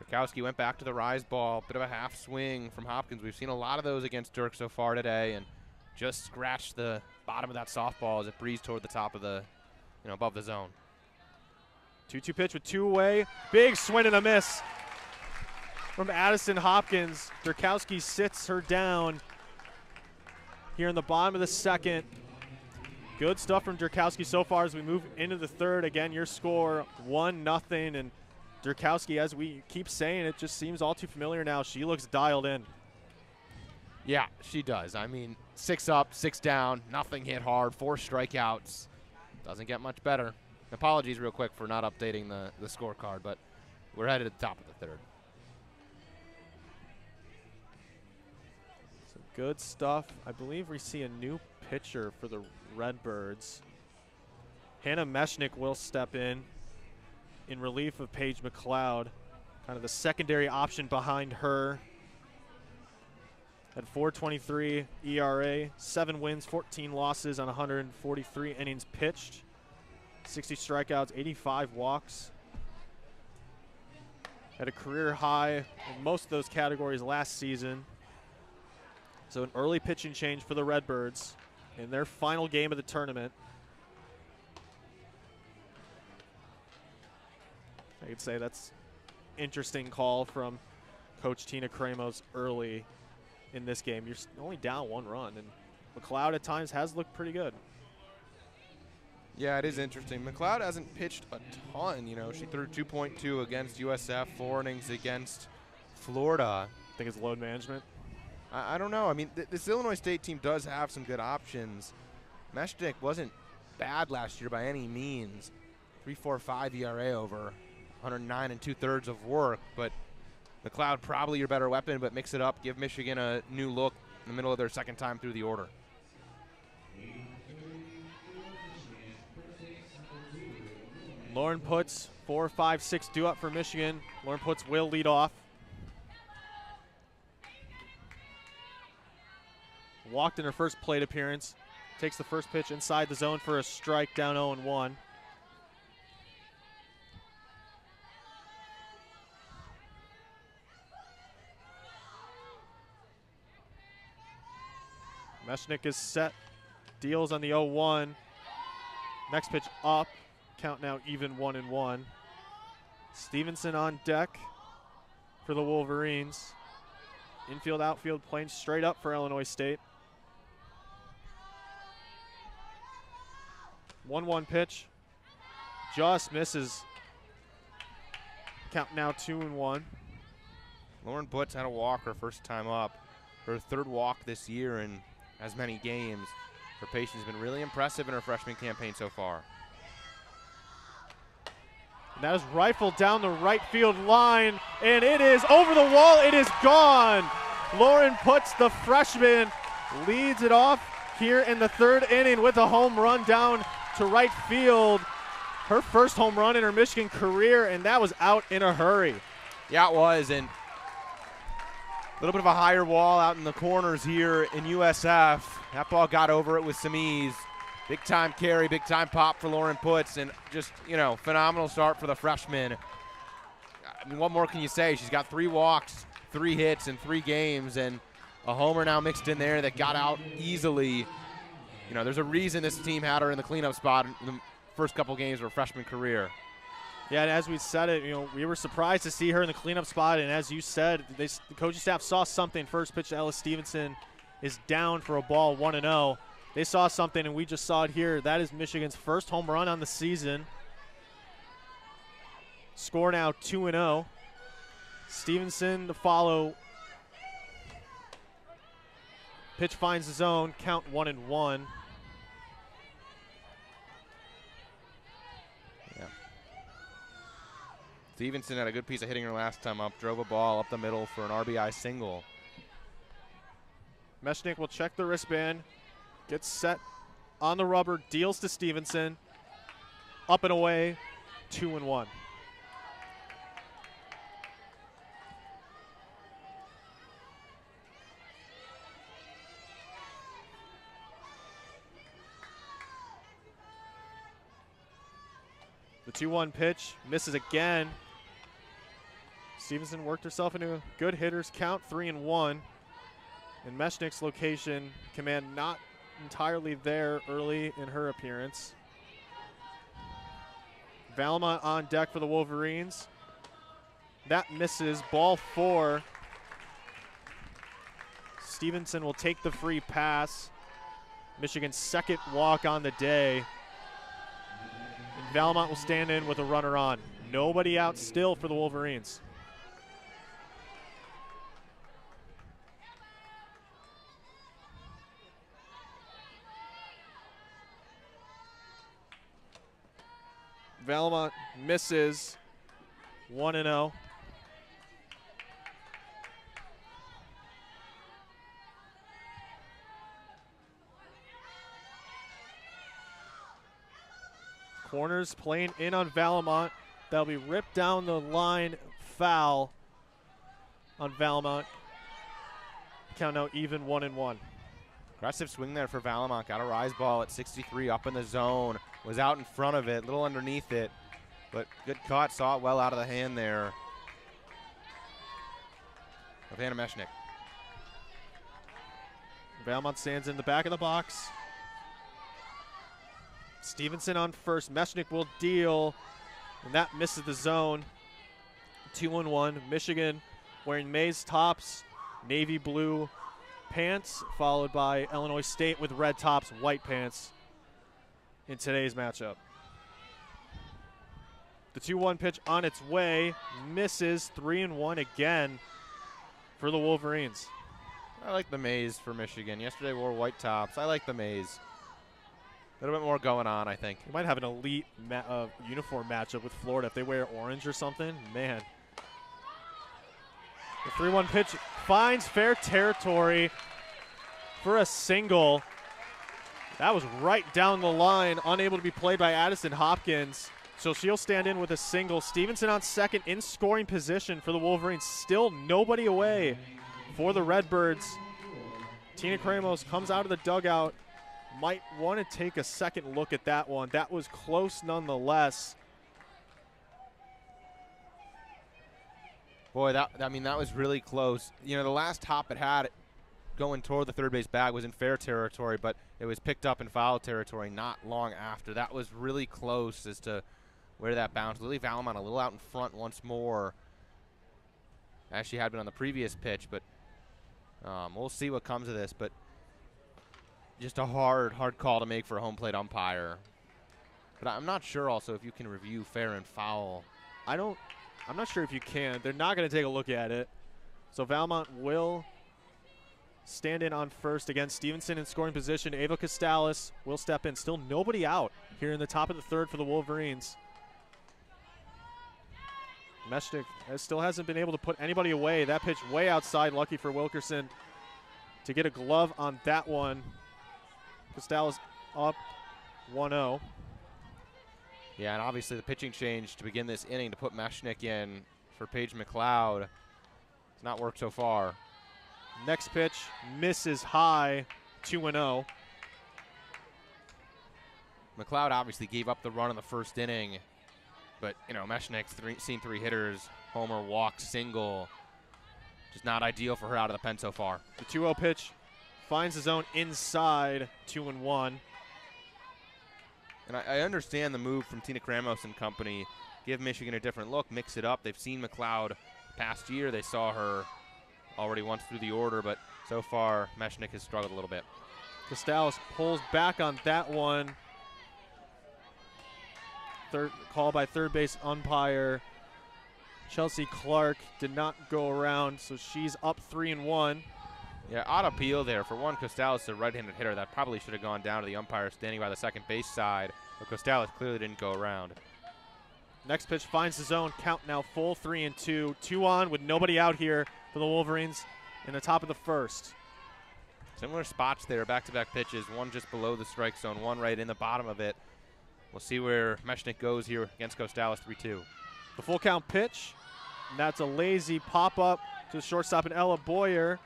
Derkowski went back to the rise ball. Bit of a half swing from Hopkins. We've seen a lot of those against Dirk so far today, and just scratched the bottom of that softball as it breezed toward the top of the, above the zone. 2-2 pitch with 2 away. Big swing and a miss from Addison Hopkins. Derkowski sits her down here in the bottom of the second. Good stuff from Derkowski so far as we move into the third. Again, your score 1-0, and Derkowski, as we keep saying, it just seems all too familiar now. She looks dialed in. Yeah, she does. 6 up, 6 down, nothing hit hard, 4 strikeouts. Doesn't get much better. Apologies real quick for not updating the scorecard, but we're headed to the top of the third. Good stuff. I believe we see a new pitcher for the Redbirds. Hannah Meshnick will step in relief of Paige McLeod. Kind of the secondary option behind her. Had 4.23 ERA, 7 wins, 14 losses on 143 innings pitched. 60 strikeouts, 85 walks. Had a career high in most of those categories last season. So an early pitching change for the Redbirds in their final game of the tournament. I could say that's interesting call from Coach Tina Kramos early in this game. You're only down 1 run, and McLeod at times has looked pretty good. Yeah, it is interesting. McLeod hasn't pitched a ton. She threw 2.2 against USF, 4 innings against Florida. I think it's load management. I don't know. This Illinois State team does have some good options. Meshnick wasn't bad last year by any means. 3.45 ERA over 109 2/3 of work, but McLeod probably your better weapon, but mix it up, give Michigan a new look in the middle of their second time through the order. Lauren Putz, 4, 5, 6 due up for Michigan. Lauren Putz will lead off. Walked in her first plate appearance. Takes the first pitch inside the zone for a strike, down 0-1. Meshnick is set. Deals on the 0-1. Next pitch up. Count now even 1-1. Stevenson on deck for the Wolverines. Infield, outfield playing straight up for Illinois State. 1-1 pitch. Just misses. Count now 2-1. Lauren Putz had a walk her first time up. Her 3rd walk this year in as many games. Her patience has been really impressive in her freshman campaign so far. And that is rifled down the right field line, and it is over the wall. It is gone. Lauren Putz, the freshman, leads it off here in the 3rd inning with a home run down to right field. Her first home run in her Michigan career, and that was out in a hurry. Yeah, it was, and a little bit of a higher wall out in the corners here in USF. That ball got over it with some ease. Big time carry, big time pop for Lauren Putz, and just, you know, phenomenal start for the freshman. I mean, what more can you say? She's got 3 walks, 3 hits in 3 games, and a homer now mixed in there that got out easily. You know, there's a reason this team had her in the cleanup spot in the first couple games of her freshman career. Yeah, and as we said it, you know, we were surprised to see her in the cleanup spot, and as you said, the coaching staff saw something. First pitch to Ella Stevenson is down for a ball, 1-0. They saw something, and we just saw it here. That is Michigan's first home run on the season. Score now 2-0. Stevenson to follow. Pitch finds the zone, count 1-1. Stevenson had a good piece of hitting her last time up, drove a ball up the middle for an RBI single. Meshnick will check the wristband, gets set on the rubber, deals to Stevenson, up and away, 2-1. The 2-1 pitch misses again. Stevenson worked herself into a good hitter's count, 3-1. And Meshnick's location command not entirely there early in her appearance. Valma on deck for the Wolverines. That misses, ball 4. Stevenson will take the free pass. Michigan's second walk on the day. And Valmont will stand in with a runner on. Nobody out still for the Wolverines. Valmont misses, 1-0. Corners playing in on Valmont. That'll be ripped down the line, foul on Valmont. Count now even, 1-1. Aggressive swing there for Valmont. Got a rise ball at 63 up in the zone. Was out in front of it, a little underneath it. But good cut, saw it well out of the hand there of Hannah Meshnick. Valmont stands in the back of the box. Stevenson on first. Meshnick will deal, and that misses the zone. 2-1. Michigan wearing maize tops, navy blue pants, followed by Illinois State with red tops, white pants in today's matchup. The 2-1 pitch on its way, misses, 3-1 again for the Wolverines. I like the maize for Michigan. Yesterday wore white tops. I like the maize. A little bit more going on, I think. We might have an elite uniform matchup with Florida if they wear orange or something. Man. The 3-1 pitch finds fair territory for a single. That was right down the line, unable to be played by Addison Hopkins. So she'll stand in with a single. Stevenson on second in scoring position for the Wolverines. Still nobody away for the Redbirds. Tina Kramos comes out of the dugout. Might want to take a second look at that one. That was close nonetheless. Boy, that was really close. You know, the last hop it had going toward the third base bag was in fair territory, but it was picked up in foul territory not long after. That was really close as to where that bounced. Lily Valmont a little out in front once more, as she had been on the previous pitch, but we'll see what comes of this. But just a hard call to make for a home plate umpire. But I'm not sure also if you can review fair and foul. I'm not sure if you can. They're not going to take a look at it. So Valmont will stand in on first. Again, Stevenson in scoring position. Ava Costalis will step in. Still nobody out here in the top of the third for the Wolverines. Meshnick still hasn't been able to put anybody away. That pitch way outside. Lucky for Wilkerson to get a glove on that one. Costalis up 1-0. Yeah, and obviously the pitching change to begin this inning to put Meshnick in for Paige McLeod. It's not worked so far. Next pitch misses high, 2-0. McLeod obviously gave up the run in the first inning, but Meshnick's seen 3 hitters, homer, walk, single. Just not ideal for her out of the pen so far. The 2-0 pitch finds the zone inside, 2-1. And I understand the move from Tina Kramos and company. Give Michigan a different look, mix it up. They've seen McLeod past year. They saw her already once through the order, but so far Meshnick has struggled a little bit. Costalis pulls back on that one. Third call by third base umpire Chelsea Clark did not go around, so she's up 3-1. Yeah, odd appeal there. For one, Costalis is a right-handed hitter. That probably should have gone down to the umpire standing by the second base side, but Costalis clearly didn't go around. Next pitch finds the zone. Count now full, 3-2. 2 on with nobody out here for the Wolverines in the top of the first. Similar spots there, back-to-back pitches. One just below the strike zone, one right in the bottom of it. We'll see where Meshnick goes here against Costalis, 3-2. The full count pitch, and that's a lazy pop-up to the shortstop, and Ella Boyer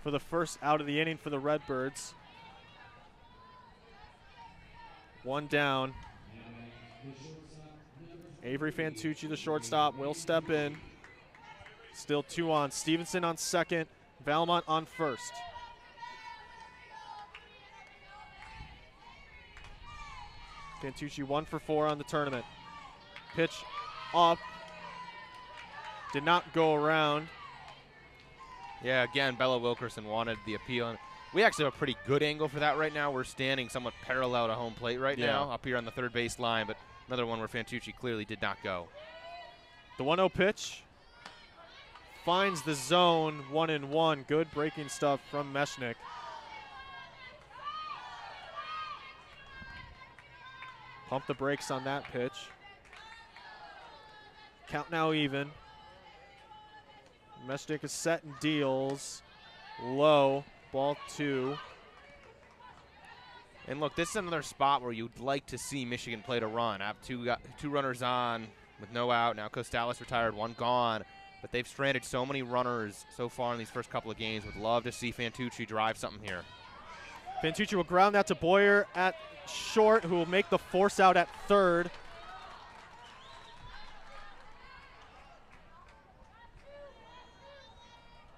for the first out of the inning for the Redbirds. 1 down. Avery Fantucci, the shortstop, will step in. Still 2 on. Stevenson on second. Valmont on first. Fantucci 1 for 4 on the tournament. Pitch up. Did not go around. Yeah, again, Bella Wilkerson wanted the appeal. And we actually have a pretty good angle for that right now. We're standing somewhat parallel to home plate right now, up here on the third base line, but another one where Fantucci clearly did not go. The 1-0 pitch finds the zone, 1-1. Good breaking stuff from Meshnick. Pump the brakes on that pitch. Count now even. Meshnick is set and deals. Low, ball 2. And look, this is another spot where you'd like to see Michigan play to run. Have two runners on with no out. Now Costalis retired, 1 gone. But they've stranded so many runners so far in these first couple of games. Would love to see Fantucci drive something here. Fantucci will ground that to Boyer at short, who will make the force out at third.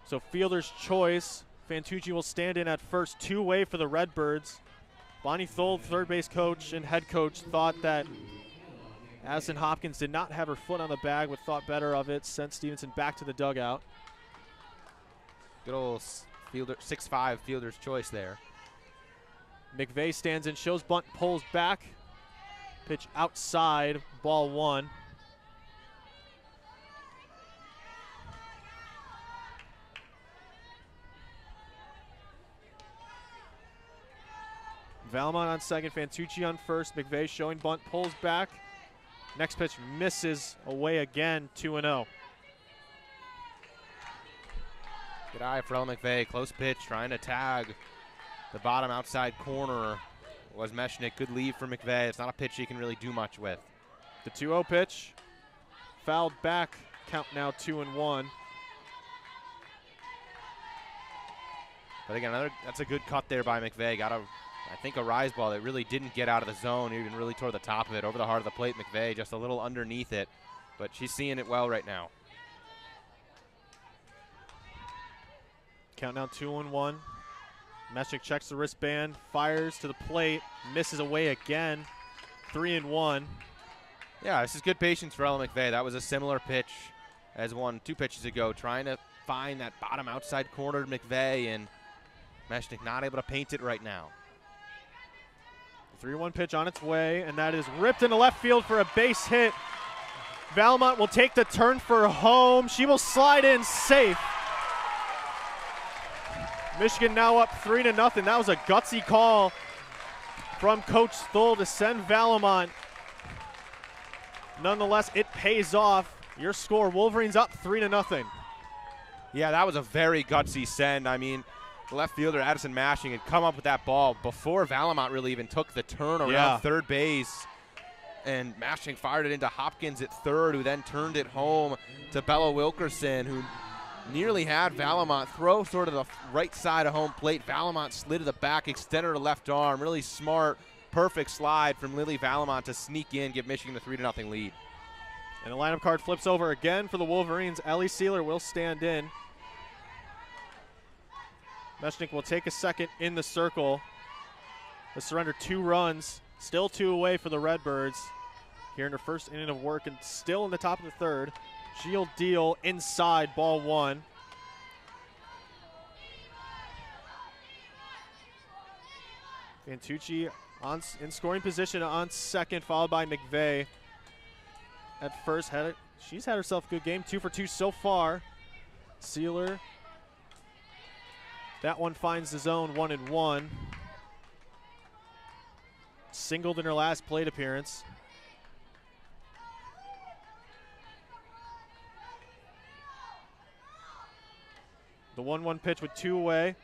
So fielder's choice. Fantucci will stand in at first, 2 away for the Redbirds. Bonnie Thole, third base coach and head coach, thought that Addison Hopkins did not have her foot on the bag, but thought better of it, sent Stevenson back to the dugout. Good old fielder, 6'5" fielder's choice there. McVeigh stands in, shows bunt, pulls back. Pitch outside, ball 1. Valmont on second, Fantucci on first. McVeigh showing bunt, pulls back. Next pitch misses away again, 2-0. Good eye for Ella McVeigh. Close pitch, trying to tag the bottom outside corner. Was Meshnick. Good lead for McVeigh. It's not a pitch he can really do much with. The 2-0 pitch, fouled back. Count now 2-1. But again, that's a good cut there by McVeigh. Got I think a rise ball that really didn't get out of the zone, even really toward the top of it, over the heart of the plate. McVeigh just a little underneath it, but she's seeing it well right now. Count now 2-1. Meshnick checks the wristband, fires to the plate, misses away again, 3-1. Yeah, this is good patience for Ella McVeigh. That was a similar pitch as 2 pitches ago, trying to find that bottom outside corner to McVeigh, and Meshnick not able to paint it right now. 3-1 pitch on its way, and that is ripped into left field for a base hit. Valmont will take the turn for home. She will slide in safe. Michigan now up 3-0. That was a gutsy call from Coach Stoll to send Valamont. Nonetheless, it pays off. Your score, Wolverines up 3-0. Yeah, that was a very gutsy send. I mean, the left fielder, Addison Mashing, had come up with that ball before Valamont really even took the turn around third base. And Mashing fired it into Hopkins at third, who then turned it home to Bella Wilkerson, who nearly had Valamont throw sort of the right side of home plate. Valamont slid to the back, extended her left arm. Really smart, perfect slide from Lily Valamont to sneak in, give Michigan a 3-0 lead. And the lineup card flips over again for the Wolverines. Ellie Sealer will stand in. Meshnik will take a second in the circle. They surrender 2 runs. Still 2 away for the Redbirds. Here in her first inning of work and still in the top of the third. She'll deal inside, ball 1. Vantucci in scoring position on second, followed by McVeigh at first. She's had herself a good game, 2 for 2 so far. Sealer, that one finds the zone, 1-1. Singled in her last plate appearance. The 1-1 pitch with 2 away.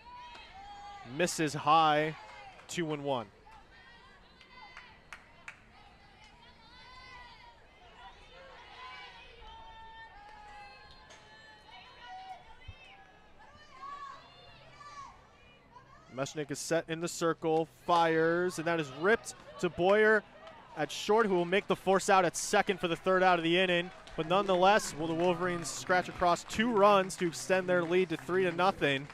Misses high, 2-1. Meshnik is set in the circle, fires, and that is ripped to Boyer at short, who will make the force out at second for the third out of the inning. But nonetheless, will the Wolverines scratch across 2 runs to extend their lead to 3-0.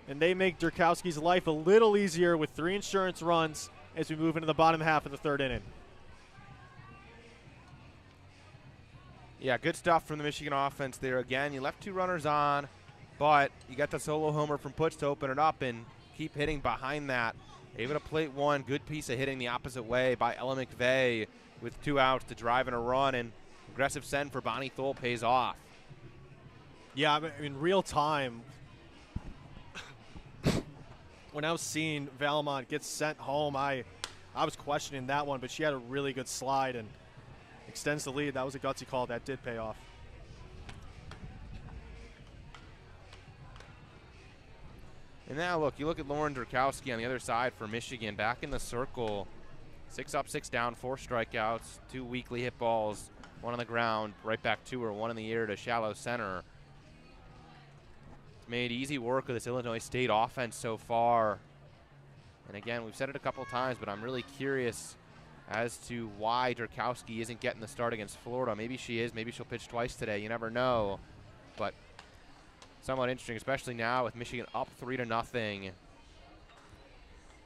And they make Derkowski's life a little easier with 3 insurance runs as we move into the bottom half of the third inning. Yeah, good stuff from the Michigan offense there. Again, you left 2 runners on, but you got the solo homer from Putz to open it up and keep hitting behind that. Able to plate 1, good piece of hitting the opposite way by Ella McVeigh with 2 outs to drive in a run, and aggressive send for Bonnie Thole pays off. Yeah, I mean, in real time, when I was seeing Valamont get sent home, I was questioning that one, but she had a really good slide and extends the lead. That was a gutsy call. That did pay off. And now, look, you look at Lauren Derkowski on the other side for Michigan, back in the circle. 6 up, 6 down, 4 strikeouts, 2 weakly hit balls, 1 on the ground, right back to her, 1 in the air to shallow center. It's made easy work of this Illinois State offense so far. And again, we've said it a couple times, but I'm really curious as to why Derkowski isn't getting the start against Florida. Maybe she is, maybe she'll pitch twice today, you never know. But somewhat interesting, especially now with Michigan up 3-0.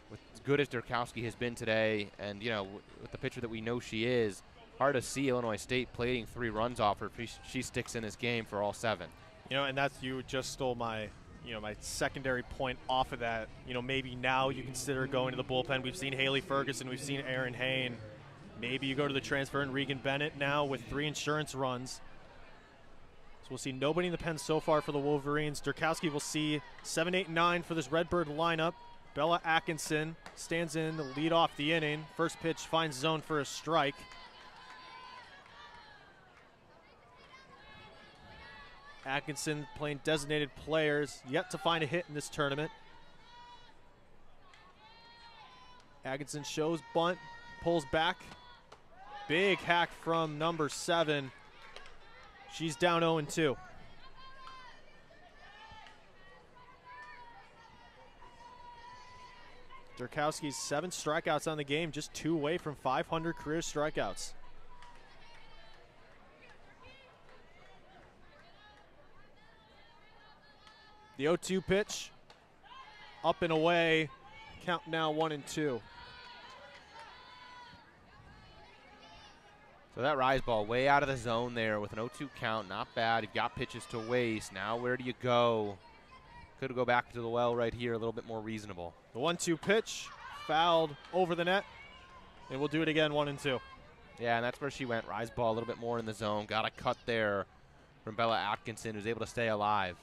With as good as Derkowski has been today, and you know, with the pitcher that we know she is, hard to see Illinois State plating 3 runs off her if she sticks in this game for all 7. You know, and that's, you just stole my, my secondary point off of that. You know, maybe now you consider going to the bullpen. We've seen Haley Ferguson, we've seen Erin Hain. Maybe you go to the transfer and Regan Bennett now with 3 insurance runs. So we'll see nobody in the pen so far for the Wolverines. Derkowski will see 7, 8, 9 for this Redbird lineup. Bella Atkinson stands in to lead off the inning. First pitch finds zone for a strike. Atkinson playing designated players, yet to find a hit in this tournament. Atkinson shows bunt, pulls back. Big hack from number 7. She's down 0-2. Derkowski's 7 strikeouts on the game, just 2 away from 500 career strikeouts. The 0-2 pitch, up and away, count now 1-2. So that rise ball way out of the zone there with an 0-2 count, not bad. You've got pitches to waste. Now where do you go? Could go back to the well right here, a little bit more reasonable. The 1-2 pitch, fouled over the net, and we'll do it again, 1-2. Yeah, and that's where she went. Rise ball a little bit more in the zone. Got a cut there from Bella Atkinson, who's able to stay alive.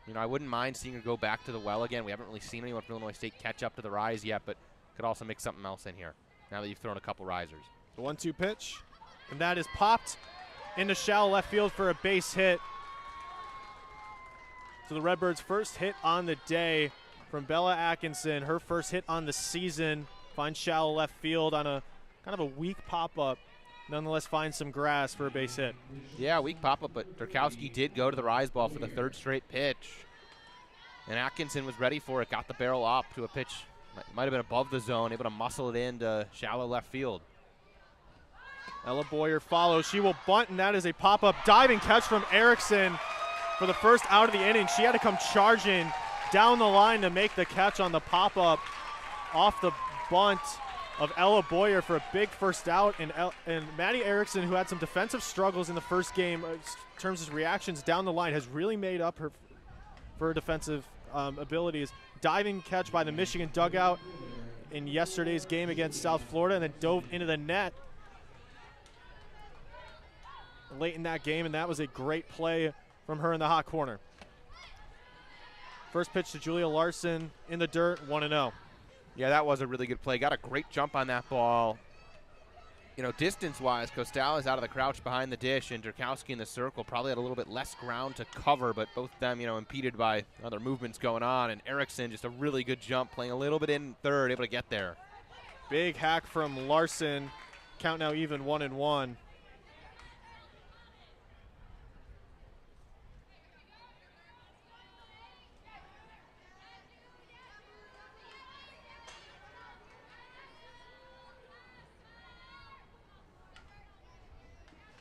You know, I wouldn't mind seeing her go back to the well again. We haven't really seen anyone from Illinois State catch up to the rise yet, but could also mix something else in here now that you've thrown a couple risers. The 1-2 pitch, and that is popped into shallow left field for a base hit. So the Redbirds' first hit on the day from Bella Atkinson, her first hit on the season, finds shallow left field on a kind of a weak pop-up. Nonetheless, finds some grass for a base hit. Yeah, weak pop-up, but Derkowski did go to the rise ball for the third straight pitch. And Atkinson was ready for it, got the barrel up to a pitch. Might have been above the zone, able to muscle it into shallow left field. Ella Boyer follows. She will bunt, and that is a pop-up diving catch from Erickson for the first out of the inning. She had to come charging down the line to make the catch on the pop-up off the bunt of Ella Boyer for a big first out. And Maddie Erickson, who had some defensive struggles in the first game in terms of reactions down the line, has really made up for her defensive abilities. Diving catch by the Michigan dugout in yesterday's game against South Florida, and then dove into the net late in that game, and that was a great play from her in the hot corner. First pitch to Julia Larson in the dirt, 1-0. Yeah, that was a really good play. Got a great jump on that ball. You know, distance-wise, Costal is out of the crouch behind the dish, and Derkowski in the circle probably had a little bit less ground to cover, but both of them, you know, impeded by other movements going on. And Erickson, just a really good jump, playing a little bit in third, able to get there. Big hack from Larson. Count now even, 1-1.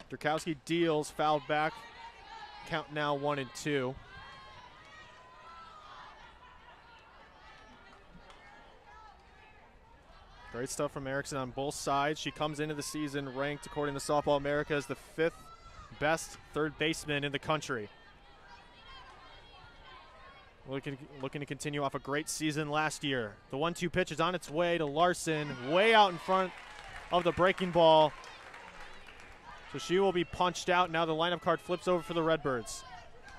Derkowski deals, fouled back. Count now 1-2. Great stuff from Erickson on both sides. She comes into the season ranked, according to Softball America, as the 5th best third baseman in the country. Looking to continue off a great season last year. The 1-2 pitch is on its way to Larson, way out in front of the breaking ball. So she will be punched out. Now the lineup card flips over for the Redbirds.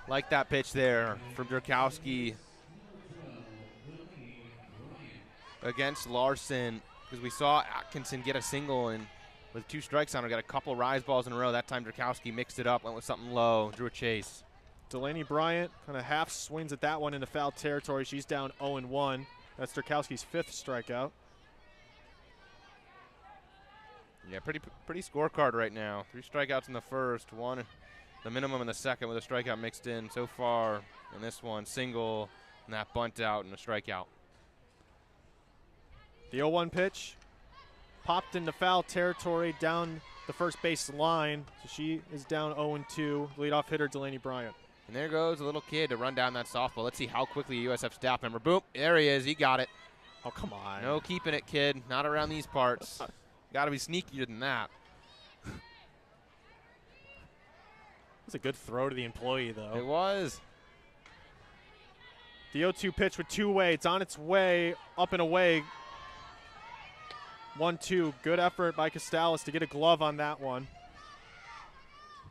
Like that pitch there from Derkowski against Larson, because we saw Atkinson get a single, and with 2 strikes on her, got a couple rise balls in a row. That time Derkowski mixed it up, went with something low, drew a chase. Delaney Bryant kind of half swings at that one into foul territory. She's down 0-1. That's Derkowski's 5th strikeout. Yeah, pretty scorecard right now. 3 strikeouts in the first, 1 the minimum in the second with a strikeout mixed in so far. In this one, single, and that bunt out and a strikeout. The 0-1 pitch popped into foul territory down the first base line. So she is down 0-2. Leadoff hitter Delaney Bryant. And there goes a little kid to run down that softball. Let's see how quickly a USF staff member. Boom, there he is. He got it. Oh, come on. No keeping it, kid. Not around these parts. Got to be sneakier than that. It was a good throw to the employee, though. It was. The 0-2 pitch with two-way. It's on its way, up and away. 1-2. Good effort by Costales to get a glove on that one.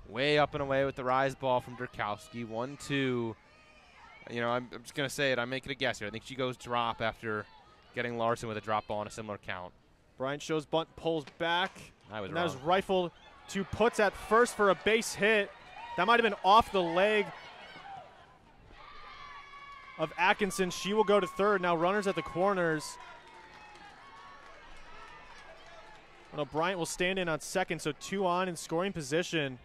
Way up and away with the rise ball from Derkowski. 1-2. You know, I'm just going to say it. I'm making a guess here. I think she goes drop after getting Larson with a drop ball on a similar count. Bryant shows bunt, pulls back. I was and wrong. that is rifled to puts at first for a base hit. That might have been off the leg of Atkinson. She will go to third. Now runners at the corners. Well, Bryant will stand in on second, so 2 on in scoring position.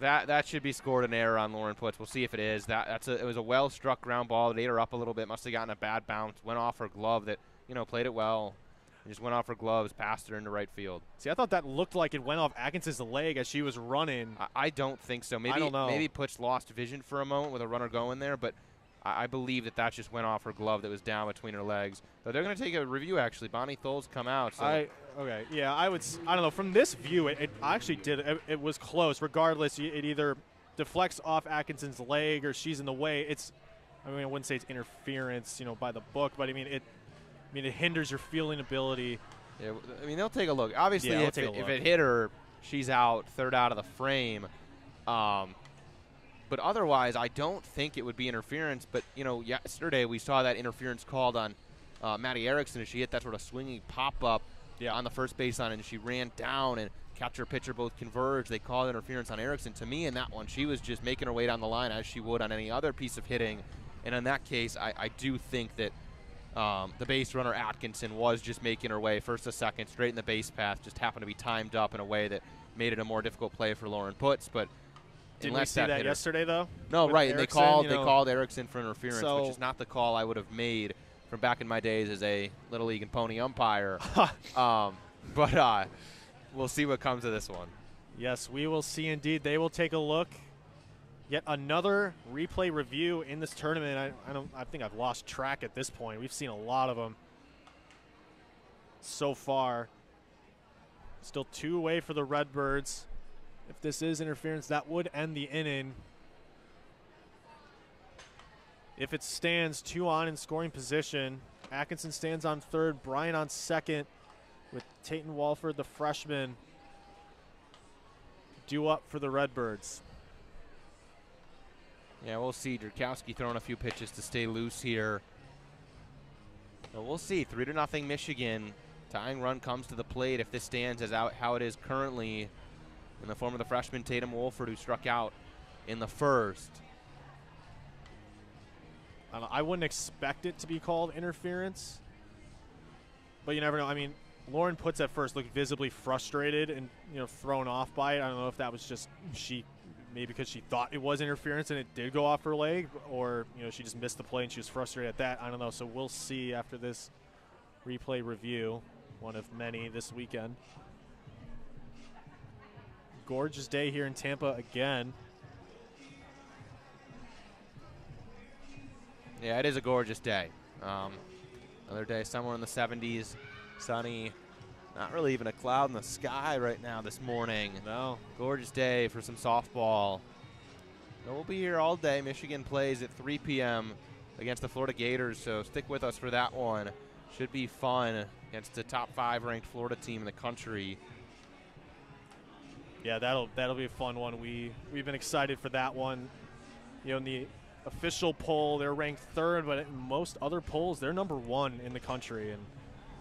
That should be scored an error on Lauren Putz. We'll see if it is. It was a well-struck ground ball. It ate her up a little bit. Must have gotten a bad bounce. Went off her glove that, you know, played it well. And just went off her gloves, passed her into right field. See, I thought that looked like it went off Atkinson's leg as she was running. I don't think so. Maybe, I don't know. Maybe Putz lost vision for a moment with a runner going there, but I believe that just went off her glove that was down between her legs. But they're going to take a review, actually. Bonnie Tholes come out. So. Okay, yeah, I don't know. From this view, it actually did. It was close. Regardless, it either deflects off Atkinson's leg or she's in the way. I wouldn't say it's interference, you know, by the book, but I mean, it hinders your fielding ability. Yeah, I mean, they'll take a look. Obviously, yeah, if it hit her, she's out, third out of the frame. But But otherwise, I don't think it would be interference. But, you know, yesterday we saw that interference called on Maddie Erickson as she hit that sort of swinging pop-up on the first baseline, and she ran down and catcher pitcher both converged. They called interference on Erickson. To me, in that one, she was just making her way down the line as she would on any other piece of hitting. And in that case, I do think that the base runner Atkinson was just making her way first to second, straight in the base path, just happened to be timed up in a way that made it a more difficult play for Lauren Putz. But didn't we see that yesterday, though? No, right. And Erickson, they called Erickson for interference, which is not the call I would have made from back in my days as a Little League and Pony umpire. But we'll see what comes of this one. Yes, we will see indeed. They will take a look. Yet another replay review in this tournament. I think I've lost track at this point. We've seen a lot of them so far. Still 2 away for the Redbirds. If this is interference, that would end the inning. If it stands, 2 on in scoring position. Atkinson stands on third, Bryant on second, with Tayton Walford, the freshman, due up for the Redbirds. Yeah, we'll see. Derkowski throwing a few pitches to stay loose here. So we'll see. 3-0 Michigan. Tying run comes to the plate if this stands as how it is currently in the form of the freshman Tatum Wolford, who struck out in the first. I wouldn't expect it to be called interference, but you never know. I mean, Lauren Putz at first looked visibly frustrated and, you know, thrown off by it. I don't know if that was just maybe because she thought it was interference and it did go off her leg, or, you know, she just missed the play and she was frustrated at that. I don't know. So we'll see after this replay review, one of many this weekend. Gorgeous day here in Tampa again. Yeah, it is a gorgeous day. Another day somewhere in the 70s, sunny. Not really even a cloud in the sky right now this morning. No. Gorgeous day for some softball. So we'll be here all day. Michigan plays at 3 p.m. against the Florida Gators, so stick with us for that one. Should be fun against the top 5 ranked Florida team in the country. Yeah, that'll be a fun one. We've been excited for that one. You know, in the official poll, they're ranked 3rd, but in most other polls, they're number 1 in the country. And,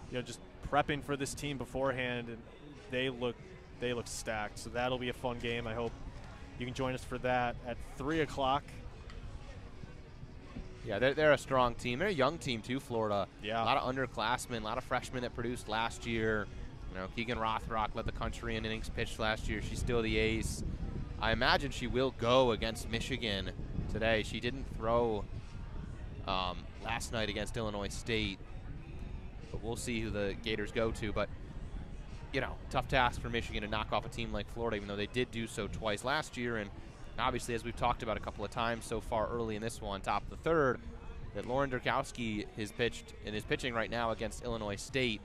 you know, just prepping for this team beforehand, and they look stacked. So that'll be a fun game. I hope you can join us for that at 3 o'clock. Yeah, they're a strong team. They're a young team too, Florida. Yeah. A lot of underclassmen, a lot of freshmen that produced last year. You know, Keegan Rothrock led the country in innings pitched last year. She's still the ace. I imagine she will go against Michigan today. She didn't throw last night against Illinois State, but we'll see who the Gators go to. But, you know, tough task for Michigan to knock off a team like Florida, even though they did do so twice last year. And obviously, as we've talked about a couple of times so far early in this one, top of the 3rd, that Lauren Derkowski is pitching right now against Illinois State.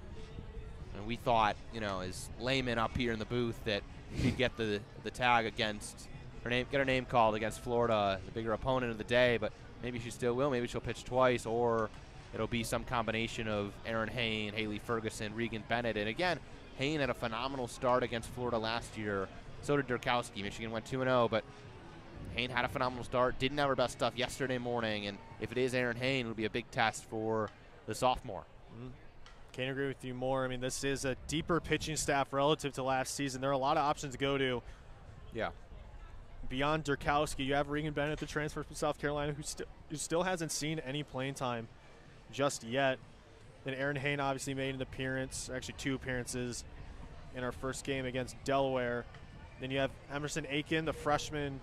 And we thought, you know, as layman up here in the booth, that she'd get the tag against get her name called against Florida, the bigger opponent of the day. But maybe she still will. Maybe she'll pitch twice, or it'll be some combination of Erin Hain, Haley Ferguson, Regan Bennett. And again, Hain had a phenomenal start against Florida last year. So did Derkowski. Michigan went 2-0, but Hain had a phenomenal start. Didn't have her best stuff yesterday morning. And if it is Erin Hain, it'll be a big test for the sophomore. Can't agree with you more. I mean, this is a deeper pitching staff relative to last season. There are a lot of options to go to. Yeah. Beyond Derkowski, you have Regan Bennett, the transfer from South Carolina, who still hasn't seen any playing time just yet. Then Erin Hain obviously made an appearance, actually 2 appearances in our first game against Delaware. Then you have Emerson Aiken, the freshman,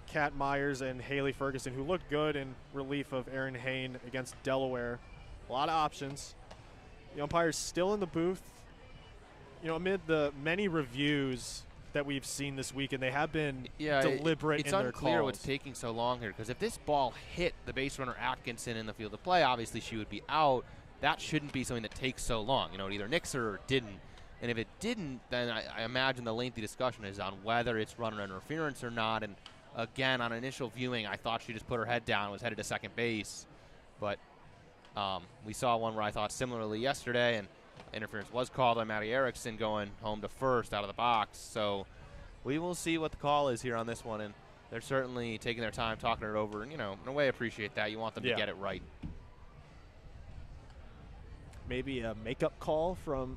Kat Myers, and Haley Ferguson, who looked good in relief of Erin Hain against Delaware. A lot of options. The umpires still in the booth. You know, amid the many reviews that we've seen this week, and they have been deliberate in their calls. It's unclear what's taking so long here, because if this ball hit the base runner Atkinson in the field of play, obviously she would be out. That shouldn't be something that takes so long. You know, it either nicks her or didn't. And if it didn't, then I imagine the lengthy discussion is on whether it's runner interference or not. And again, on initial viewing, I thought she just put her head down and was headed to second base. But we saw one where I thought similarly yesterday, and interference was called on Maddie Erickson going home to first out of the box. So we will see what the call is here on this one. And they're certainly taking their time talking it over, and, in a way, appreciate that. You want them to get it right. Maybe a makeup call from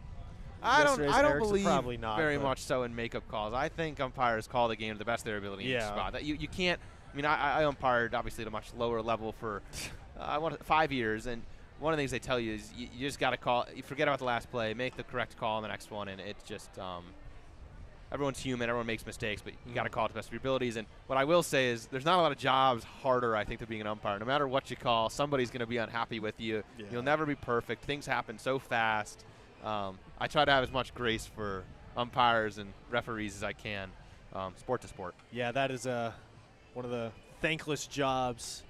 I don't Erickson? believe Probably not, very much so in makeup calls. I think umpires call the game to the best of their ability in each spot. That you can't. I mean, I umpired obviously at a much lower level for 5 years, and one of the things they tell you is you just got to call. You forget about the last play, make the correct call on the next one, and it's just everyone's human, everyone makes mistakes, but you got to call it to the best of your abilities. And what I will say is there's not a lot of jobs harder, I think, than being an umpire. No matter what you call, somebody's going to be unhappy with you. Yeah. You'll never be perfect. Things happen so fast. I try to have as much grace for umpires and referees as I can, sport to sport. Yeah, that is one of the thankless jobs.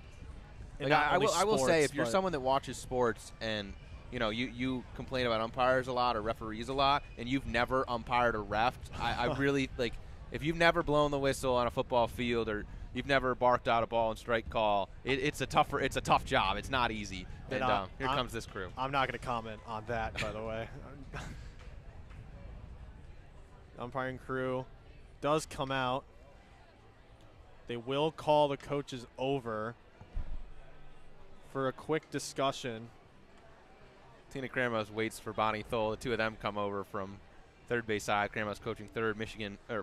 Like I will say, if you're someone that watches sports and you complain about umpires a lot or referees a lot, and you've never umpired a ref, I really like. If you've never blown the whistle on a football field or you've never barked out a ball and strike call, it's a tough job. It's not easy. And here comes this crew. I'm not going to comment on that, by the way. Umpiring crew does come out. They will call the coaches over for a quick discussion. Tina Kramos waits for Bonnie Thole. The two of them come over from third base side. Kramos coaching third,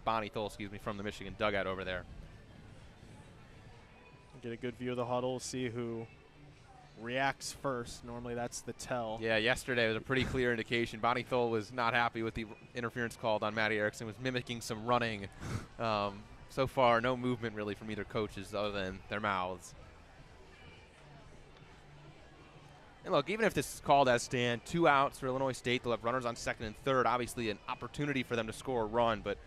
Bonnie Thole, from the Michigan dugout over there. Get a good view of the huddle, see who reacts first. Normally that's the tell. Yeah, yesterday was a pretty clear indication. Bonnie Thole was not happy with the interference called on Maddie Erickson, was mimicking some running. So far, no movement really from either coaches other than their mouths. And look, even if this is called as stand, 2 outs for Illinois State, they'll have runners on second and third. Obviously an opportunity for them to score a run, but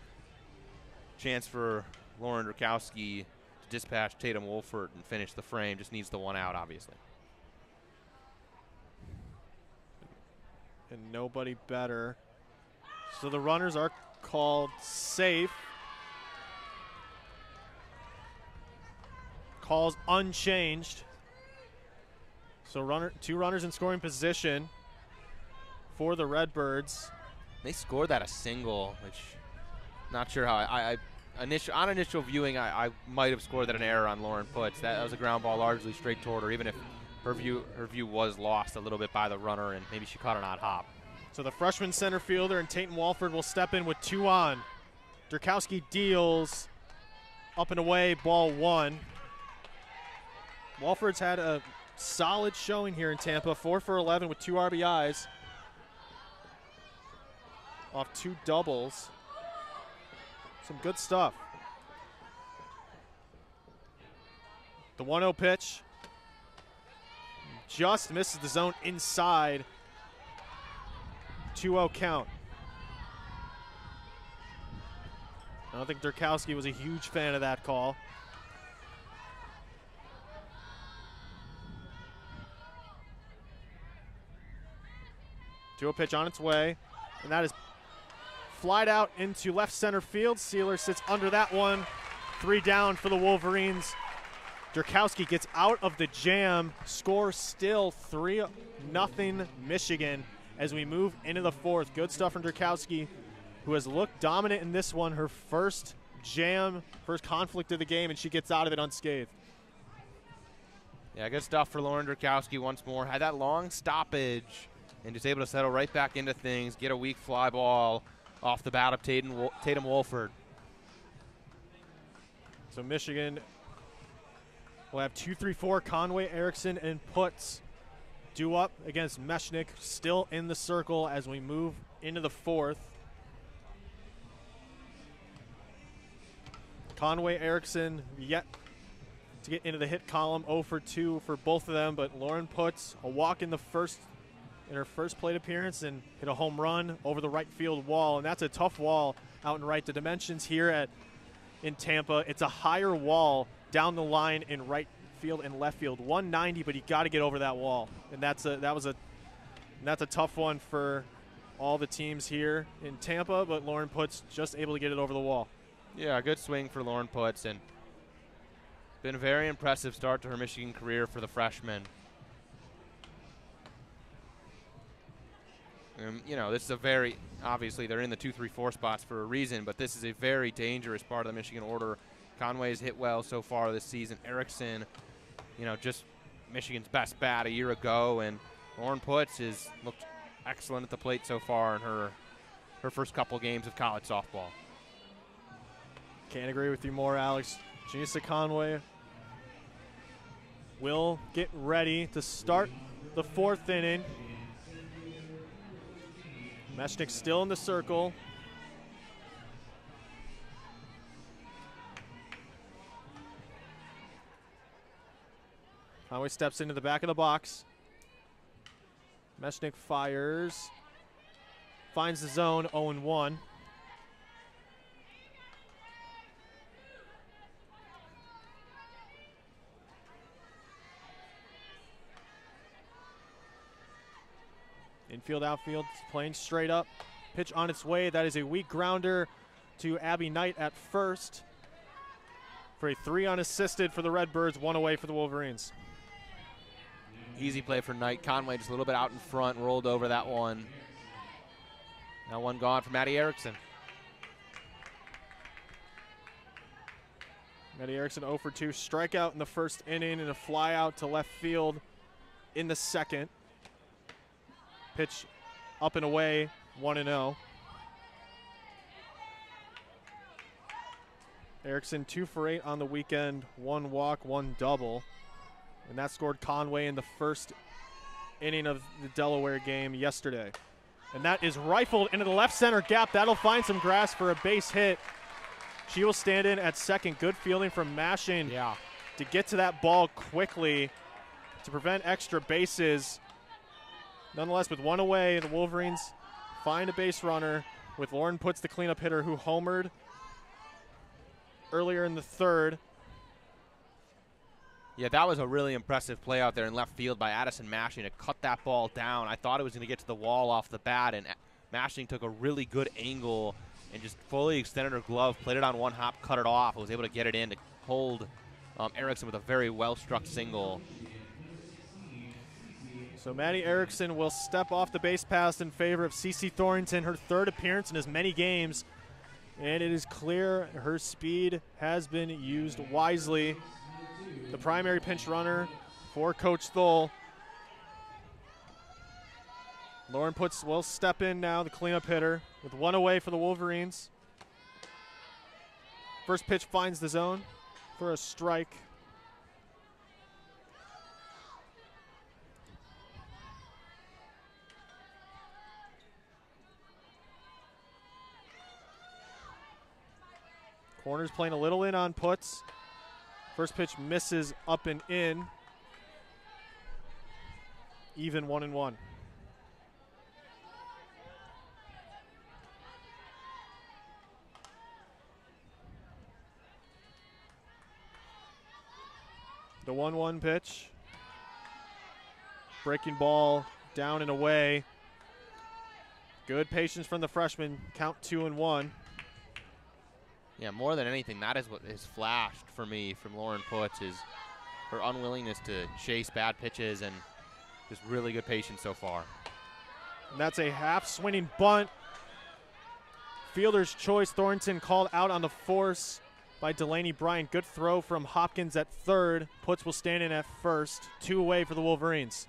chance for Lauren Derkowski to dispatch Tatum Wolford and finish the frame. Just needs the 1 out, obviously. And nobody better. So the runners are called safe. Calls unchanged. So 2 runners in scoring position for the Redbirds. They scored that a single, which not sure how. On initial viewing, I might have scored that an error on Lauren Putz. That was a ground ball largely straight toward her, even if her view was lost a little bit by the runner, and maybe she caught an odd hop. So the freshman center fielder and Tatum Walford will step in with 2 on. Derkowski deals up and away, ball 1. Walford's had a solid showing here in Tampa, 4 for 11 with 2 RBIs off 2 doubles. Some good stuff. The 1-0 pitch just misses the zone inside. 2-0 count. I don't think Derkowski was a huge fan of that call. Pitch on its way, and that is flied out into left center field. Sealer sits under that one. 3 down for the Wolverines. Derkowski gets out of the jam. Score still 3-0 Michigan as we move into the 4th. Good stuff from Derkowski, who has looked dominant in this one. Her first jam, first conflict of the game, and she gets out of it unscathed. Yeah, good stuff for Lauren Derkowski once more. Had that long stoppage and just able to settle right back into things, get a weak fly ball off the bat of Tatum Wolford. So Michigan will have 2-3-4, Conway, Erickson, and Putz due up against Meshnick, still in the circle as we move into the 4th. Conway, Erickson yet to get into the hit column, 0 for 2 for both of them, but Lauren Putz, a walk in her first plate appearance and hit a home run over the right field wall, and that's a tough wall out and right. The dimensions here in Tampa, it's a higher wall down the line in right field and left field, 190, but you got to get over that wall, and that's a tough one for all the teams here in Tampa. But Lauren Putz just able to get it over the wall. Yeah, a good swing for Lauren Putz, and been a very impressive start to her Michigan career for the freshman. This is a obviously they're in the 2-3-4 spots for a reason, but this is a very dangerous part of the Michigan order. Conway's hit well so far this season. Erickson, you know, just Michigan's best bat a year ago, and Lauren Putz has looked excellent at the plate so far in her first couple games of college softball. Can't agree with you more, Alex. Janessa Conway will get ready to start the 4th inning. Meshnick still in the circle. Conway steps into the back of the box. Meshnick fires. Finds the zone, 0-1. Infield, outfield, playing straight up. Pitch on its way. That is a weak grounder to Abby Knight at first. For a 3 unassisted for the Redbirds, 1 away for the Wolverines. Easy play for Knight. Conway just a little bit out in front, rolled over that one. Now 1 gone for Maddie Erickson. Maddie Erickson 0 for 2. Strikeout in the 1st inning and a fly out to left field in the 2nd. Pitch up and away, 1-0. Erickson 2 for 8 on the weekend, 1 walk, 1 double. And that scored Conway in the 1st inning of the Delaware game yesterday. And that is rifled into the left center gap. That'll find some grass for a base hit. She will stand in at second. Good fielding from Mashing to get to that ball quickly to prevent extra bases. Nonetheless, with 1 away, the Wolverines find a base runner with Lauren Putz, the cleanup hitter, who homered earlier in the 3rd. Yeah, that was a really impressive play out there in left field by Addison Mashing to cut that ball down. I thought it was going to get to the wall off the bat, and Mashing took a really good angle and just fully extended her glove, played it on 1 hop, cut it off, and was able to get it in to hold Erickson with a very well-struck single. So Maddie Erickson will step off the base pass in favor of CeCe Thornton, her 3rd appearance in as many games. And it is clear her speed has been used wisely. The primary pinch runner for Coach Thole. Lauren Putz will step in now, the cleanup hitter, with 1 away for the Wolverines. First pitch finds the zone for a strike. Corner's playing a little in on Putz. First pitch misses up and in. Even 1-1. The 1-1 pitch. Breaking ball down and away. Good patience from the freshman. Count 2-1. Yeah, more than anything, that is what has flashed for me from Lauren Putz, is her unwillingness to chase bad pitches and just really good patience so far. And that's a half-swinging bunt. Fielder's choice. Thornton called out on the force by Delaney Bryant. Good throw from Hopkins at 3rd. Putz will stand in at 1st. 2 away for the Wolverines.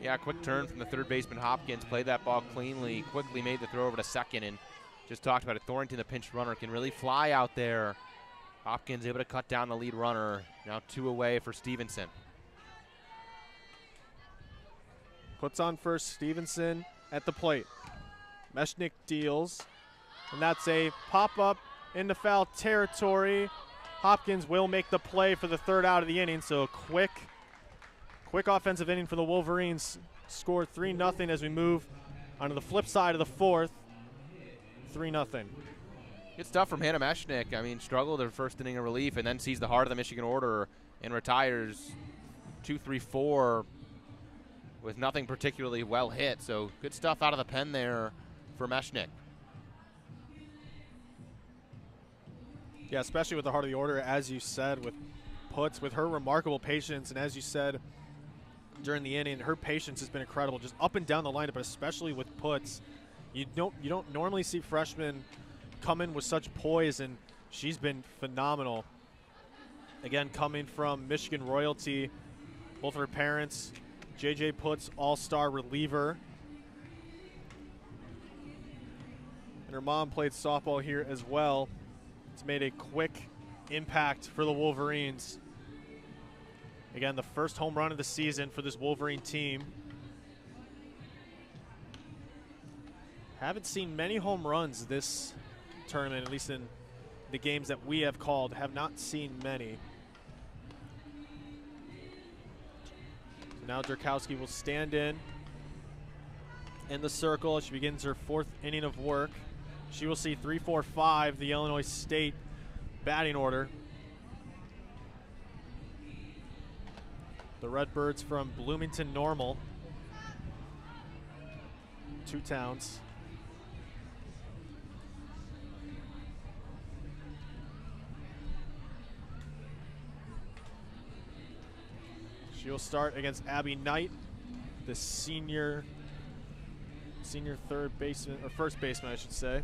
Yeah, quick turn from the 3rd baseman Hopkins. Played that ball cleanly, quickly made the throw over to 2nd, and just talked about it. Thornton, the pinch runner, can really fly out there. Hopkins able to cut down the lead runner. Now 2 away for Stevenson. Puts on first, Stevenson at the plate. Meshnick deals, and that's a pop-up into foul territory. Hopkins will make the play for the 3rd out of the inning, so a quick offensive inning for the Wolverines. Score 3-0 as we move onto the flip side of the 4th. 3-0. Good stuff from Hannah Meshnick. I mean, struggled her 1st inning of relief and then sees the heart of the Michigan order and retires 2-3-4 with nothing particularly well hit. So good stuff out of the pen there for Meshnick. Yeah, especially with the heart of the order, as you said, with Putz, with her remarkable patience, and as you said during the inning, her patience has been incredible, just up and down the lineup, but especially with Putz. You don't normally see freshmen come in with such poise and She's been phenomenal. Again, coming from Michigan royalty, both of her parents, J.J. Putz, all-star reliever. And her mom played softball here as well. It's made a quick impact for the Wolverines. Again, the first home run of the season for this Wolverine team. Haven't seen many home runs this tournament, at least in the games that we have called. Have not seen many. So now Derkowski will stand in the circle as she begins her 4th inning of work. She will see 3-4-5, the Illinois State batting order. The Redbirds from Bloomington Normal, 2 towns. She'll start against Abby Knight, the senior third baseman, or first baseman, I should say.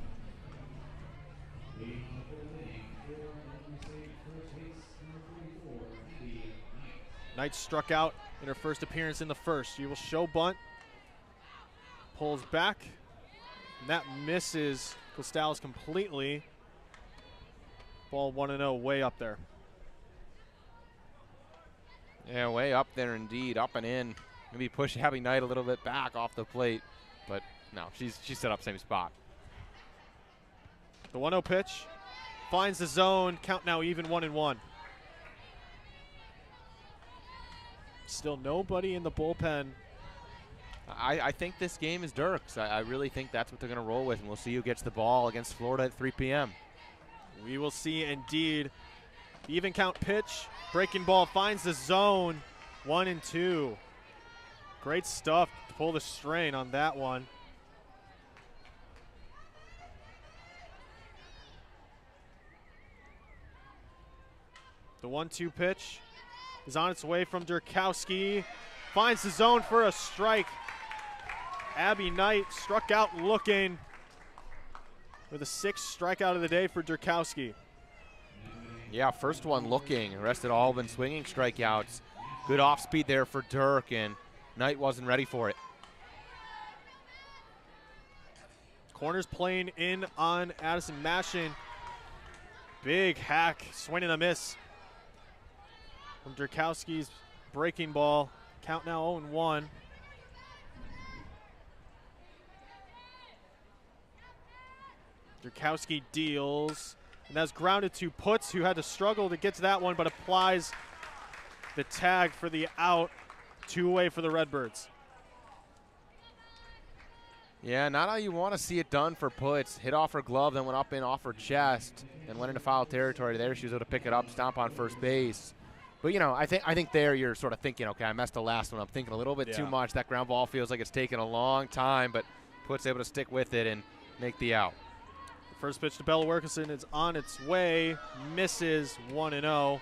Knight struck out in her first appearance in the first. She will show bunt, pulls back, and that misses Costales completely. Ball 1-0, way up there. Yeah, way up there indeed, up and in. Maybe push Abby Knight a little bit back off the plate, but no, she's set up same spot. The 1-0 pitch finds the zone. Count now even 1-1. Still nobody in the bullpen. I think this game is Dirk's. I really think that's what they're going to roll with, and we'll see who gets the ball against Florida at 3 p.m. We will see indeed. Even count pitch. Breaking ball finds the zone. 1-2. Great stuff to pull the strain on that one. The 1-2 pitch is on its way from Derkowski. Finds the zone for a strike. Abby Knight struck out looking for the 6th strikeout of the day for Derkowski. Yeah, first one looking. The rest had all been swinging strikeouts. Good off speed there for Dirk, and Knight wasn't ready for it. Corners playing in on Addison Mashin. Big hack, swing and a miss from Derkowski's breaking ball. Count now 0-1. Derkowski deals, and that's grounded to Putz, who had to struggle to get to that one, but applies the tag for the out. 2 away for the Redbirds. Yeah, not how you want to see it done for Putz. Hit off her glove, then went up and off her chest, and went into foul territory. There she was able to pick it up, stomp on first base. But, you know, I think there you're sort of thinking, okay, I messed the last one. I'm thinking a little bit too much. That ground ball feels like it's taken a long time, but Putz able to stick with it and make the out. The first pitch to Bella Wilkerson is on its way. Misses 1-0.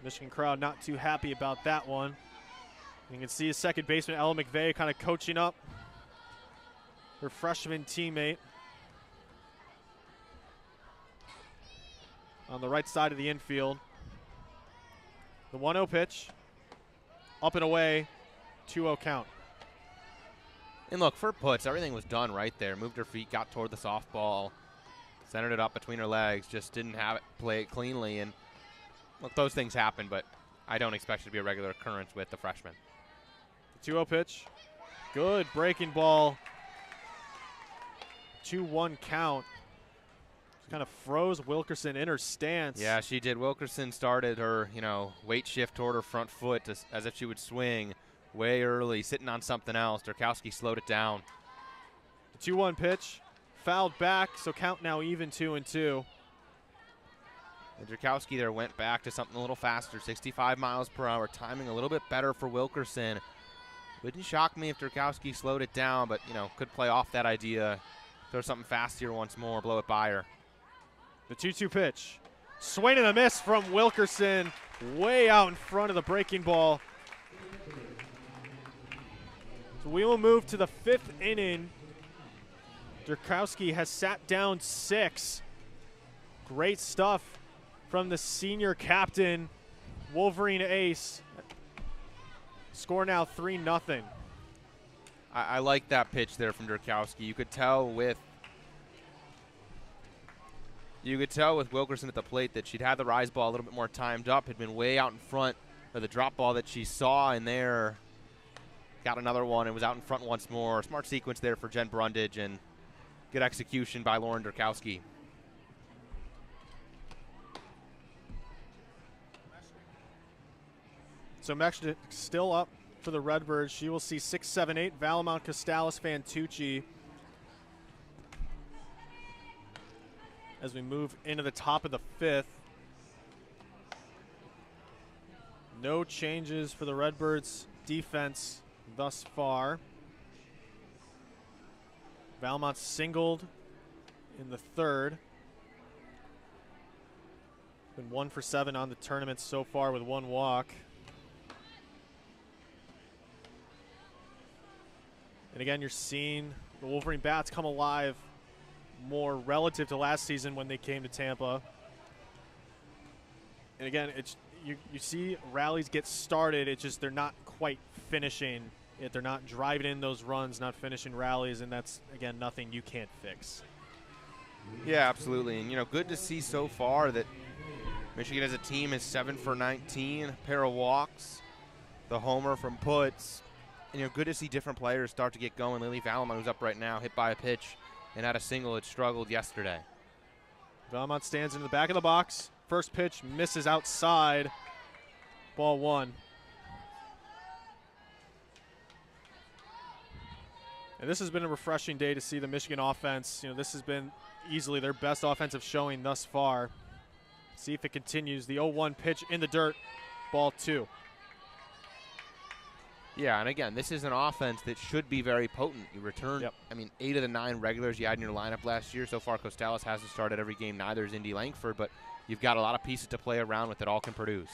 Michigan crowd not too happy about that one. You can see his second baseman, Ella McVeigh, kind of coaching up her freshman teammate. On the right side of the infield. The 1-0 pitch, up and away, 2-0 count. And look, for Putz, everything was done right there. Moved her feet, got toward the softball, centered it up between her legs, just didn't have it play it cleanly. And look, those things happen, but I don't expect it to be a regular occurrence with the freshman. The 2-0 pitch, good breaking ball, 2-1 count. Kind of froze Wilkerson in her stance. Yeah, she did. Wilkerson started her, weight shift toward her front foot as if she would swing way early, sitting on something else. Derkowski slowed it down. The 2-1 pitch, fouled back, so count now even 2-2. And Derkowski there went back to something a little faster, 65 miles per hour, timing a little bit better for Wilkerson. Wouldn't shock me if Derkowski slowed it down, but, could play off that idea. Throw something fast here once more, blow it by her. The 2-2 pitch. Swing and a miss from Wilkerson. Way out in front of the breaking ball. So we will move to the 5th inning. Derkowski has sat down 6. Great stuff from the senior captain, Wolverine ace. Score now 3-0. I like that pitch there from Derkowski. You could tell with Wilkerson at the plate that she'd had the rise ball a little bit more timed up, had been way out in front of the drop ball that she saw in there. Got another one and was out in front once more. Smart sequence there for Jen Brundage and good execution by Lauren Derkowski. So Meshnick still up for the Redbirds. She will see 6, 7, 8. Valamount, Costalis, Fantucci. As we move into the top of the 5th. No changes for the Redbirds defense thus far. Valamount singled in the 3rd. Been 1 for 7 on the tournament so far with 1 walk. And again, you're seeing the Wolverine bats come alive more relative to last season when they came to Tampa. And again, it's you see rallies get started. It's just they're not quite finishing it. They're not driving in those runs, not finishing rallies, and that's, again, nothing you can't fix. Yeah, absolutely. And, you know, good to see so far that Michigan as a team is 7 for 19, pair of walks, the homer from puts. And, you know, good to see different players start to get going. Lily Valamount, who's up right now, hit by a pitch and had a single. It struggled yesterday. Valamount stands in the back of the box. First pitch misses outside. Ball 1. And this has been a refreshing day to see the Michigan offense. You know, this has been easily their best offensive showing thus far. See if it continues. The 0-1 pitch in the dirt. Ball 2. Yeah, and again, this is an offense that should be very potent. You return, I mean, 8 of the 9 regulars you had in your lineup last year. So far, Costalis hasn't started every game. Neither is Indy Langford, but you've got a lot of pieces to play around with that all can produce.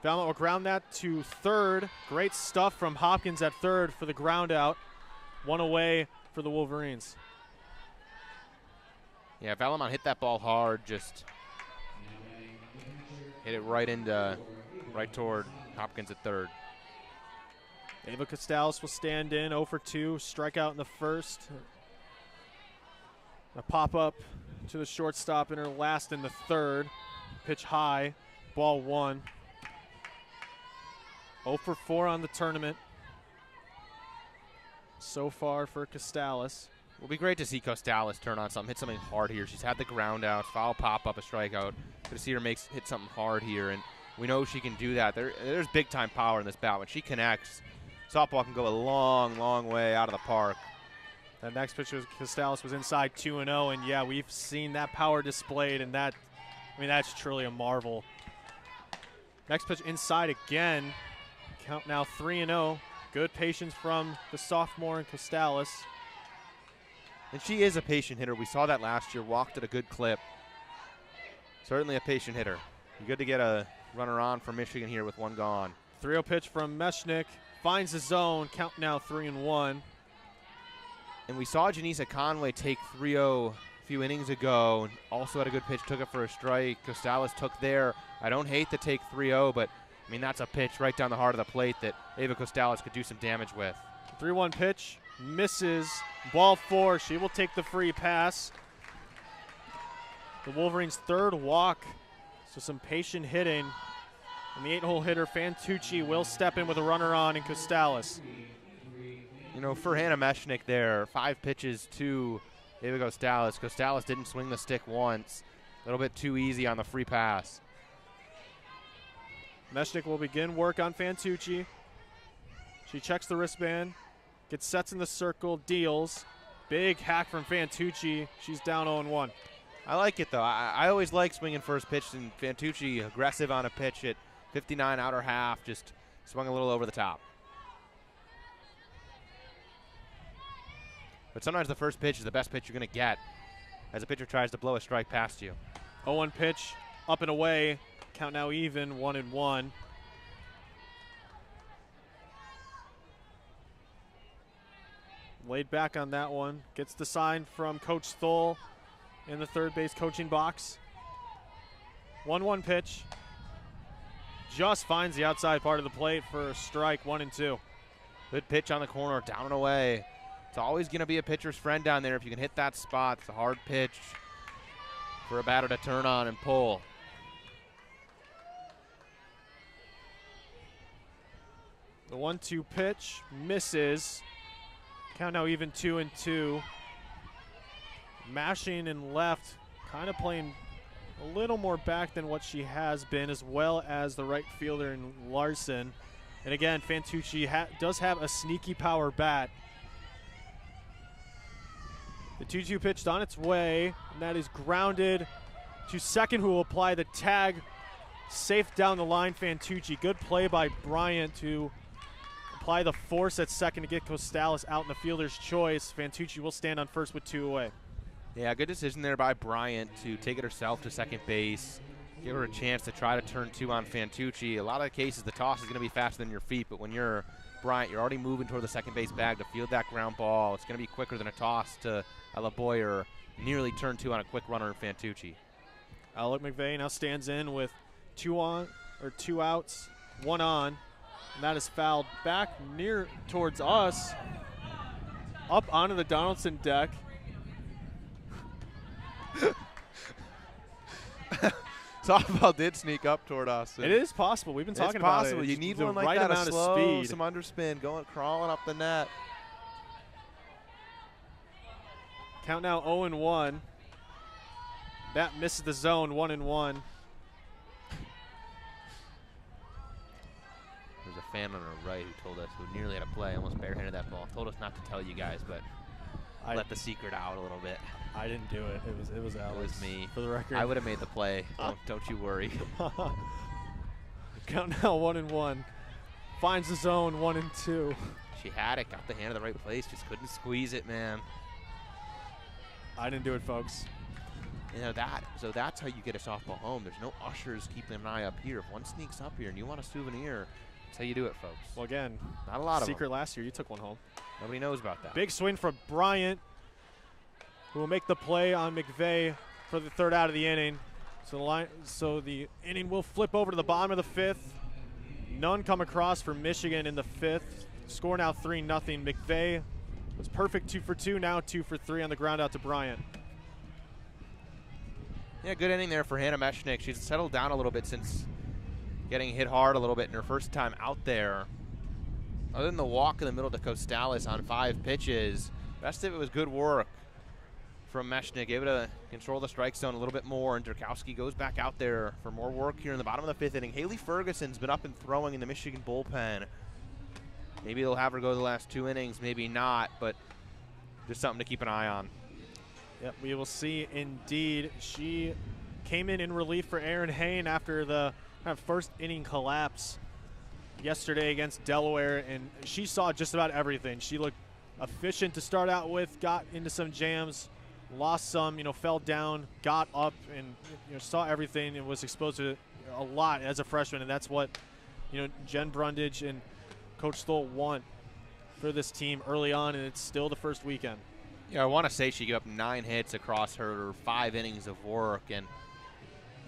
Valamount will ground that to 3rd. Great stuff from Hopkins at 3rd for the ground out. 1 away for the Wolverines. Yeah, Valamount hit that ball hard, just hit it right toward Hopkins at 3rd. Ava Costalis will stand in, 0 for 2, strikeout in the 1st. A pop-up to the shortstop in her last in the 3rd. Pitch high, ball 1. 0 for 4 on the tournament so far for Costalis. It will be great to see Costalis turn on something, hit something hard here. She's had the ground out, foul pop-up, a strikeout. Good to see her hit something hard here, and we know she can do that. There's big-time power in this bat. When she connects, softball can go a long, long way out of the park. That next pitch was Costalis was inside 2-0, and yeah, we've seen that power displayed, and that, I mean, that's truly a marvel. Next pitch inside again. Count now 3-0. Good patience from the sophomore and Costalis. And she is a patient hitter. We saw that last year, walked at a good clip. Certainly a patient hitter. Good to get a runner on for Michigan here with 1 gone. 3-0 pitch from Meshnick. Finds the zone. Count now 3-1. And we saw Janisa Conway take 3-0 a few innings ago. And also had a good pitch, took it for a strike. Costalis took there. I don't hate the take 3-0, but I mean, that's a pitch right down the heart of the plate that Ava Costalis could do some damage with. 3-1 pitch. Misses. Ball 4. She will take the free pass. The Wolverines' 3rd walk. So some patient hitting. And the 8-hole hitter, Fantucci, will step in with a runner on in Costalis. You know, for Hannah Meshnick there, 5 pitches to Ava Costalis. Costalis didn't swing the stick once. A little bit too easy on the free pass. Meshnick will begin work on Fantucci. She checks the wristband, gets sets in the circle, deals. Big hack from Fantucci. She's down 0-1. I like it, though. I always like swinging first pitch, and Fantucci aggressive on a pitch at 59 outer half, just swung a little over the top. But sometimes the first pitch is the best pitch you're going to get as a pitcher tries to blow a strike past you. 0-1 pitch, up and away. Count now even, 1-1. Laid back on that one. Gets the sign from Coach Stoll in the third base coaching box. 1-1 pitch. Just finds the outside part of the plate for a strike, 1-2. Good pitch on the corner, down and away. It's always going to be a pitcher's friend down there if you can hit that spot. It's a hard pitch for a batter to turn on and pull. The 1-2 pitch misses. Count now even 2-2. Mashing in left, kind of playing a little more back than what she has been, as well as the right fielder in Larson. And again, Fantucci does have a sneaky power bat. The 2-2 pitched on its way, and that is grounded to second, who will apply the tag. Safe down the line, Fantucci. Good play by Bryant to apply the force at second to get Costales out in the fielder's choice. Fantucci will stand on first with 2 away. Yeah, good decision there by Bryant to take it herself to second base. Give her a chance to try to turn 2 on Fantucci. A lot of the cases, the toss is going to be faster than your feet, but when you're Bryant, you're already moving toward the second base bag to field that ground ball. It's going to be quicker than a toss to Ella Boyer. Nearly turn 2 on a quick runner in Fantucci. Alec McVeigh now stands in with 2 outs, 1 on. And that is fouled back near towards us, up onto the Donaldson deck. Softball did sneak up toward us. It is possible. We've been talking about it. You need the one like right that, amount a slow, of speed. some underspin, crawling up the net. Count now 0-1. That misses the zone, 1-1. There's a fan on our right who told us, who nearly had a play, almost barehanded that ball. Told us not to tell you guys, but let the secret out a little bit. I didn't do it. It was Alex. It was me. For the record. I would have made the play. Don't you worry. Count now 1-1. Finds the zone, 1-2. She had it, got the hand in the right place, just couldn't squeeze it, man. I didn't do it, folks. You know so that's how you get a softball home. There's no ushers keeping an eye up here. If one sneaks up here and you want a souvenir, that's how you do it, folks. Well, again, not a lot of secret them. Last year, you took one home. Nobody knows about that. Big swing from Bryant, who will make the play on McVeigh for the 3rd out of the inning. So the inning will flip over to the bottom of the 5th. None come across for Michigan in the 5th. Score now 3-0. McVeigh was perfect 2 for 2, now 2 for 3 on the ground out to Bryant. Yeah, good inning there for Hannah Meshnick. She's settled down a little bit since getting hit hard a little bit in her first time out there. Other than the walk in the middle to Costales on 5 pitches, rest of it was good work from Meshnick, able to control the strike zone a little bit more, and Derkowski goes back out there for more work here in the bottom of the 5th inning. Haley Ferguson's been up and throwing in the Michigan bullpen. Maybe they'll have her go the last 2 innings, maybe not, but just something to keep an eye on. Yep, we will see indeed. She came in relief for Erin Hain after the kind of first inning collapse yesterday against Delaware, and she saw just about everything. She looked efficient to start out with, got into some jams, lost some, fell down, got up, and saw everything and was exposed to a lot as a freshman, and that's what Jen Brundage and Coach Stoll want for this team early on, and it's still the first weekend. Yeah, I want to say she gave up 9 hits across her 5 innings of work, and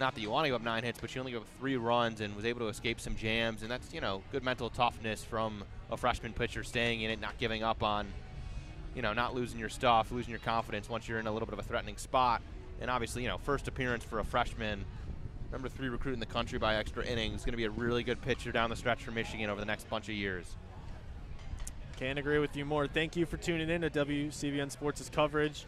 not that you want to give up 9 hits, but she only gave up 3 runs and was able to escape some jams, and that's, good mental toughness from a freshman pitcher, staying in it, not giving up on, not losing your stuff, losing your confidence once you're in a little bit of a threatening spot. And obviously, first appearance for a freshman, number 3 recruit in the country by extra innings, going to be a really good pitcher down the stretch for Michigan over the next bunch of years. Can't agree with you more. Thank you for tuning in to WCBN Sports' coverage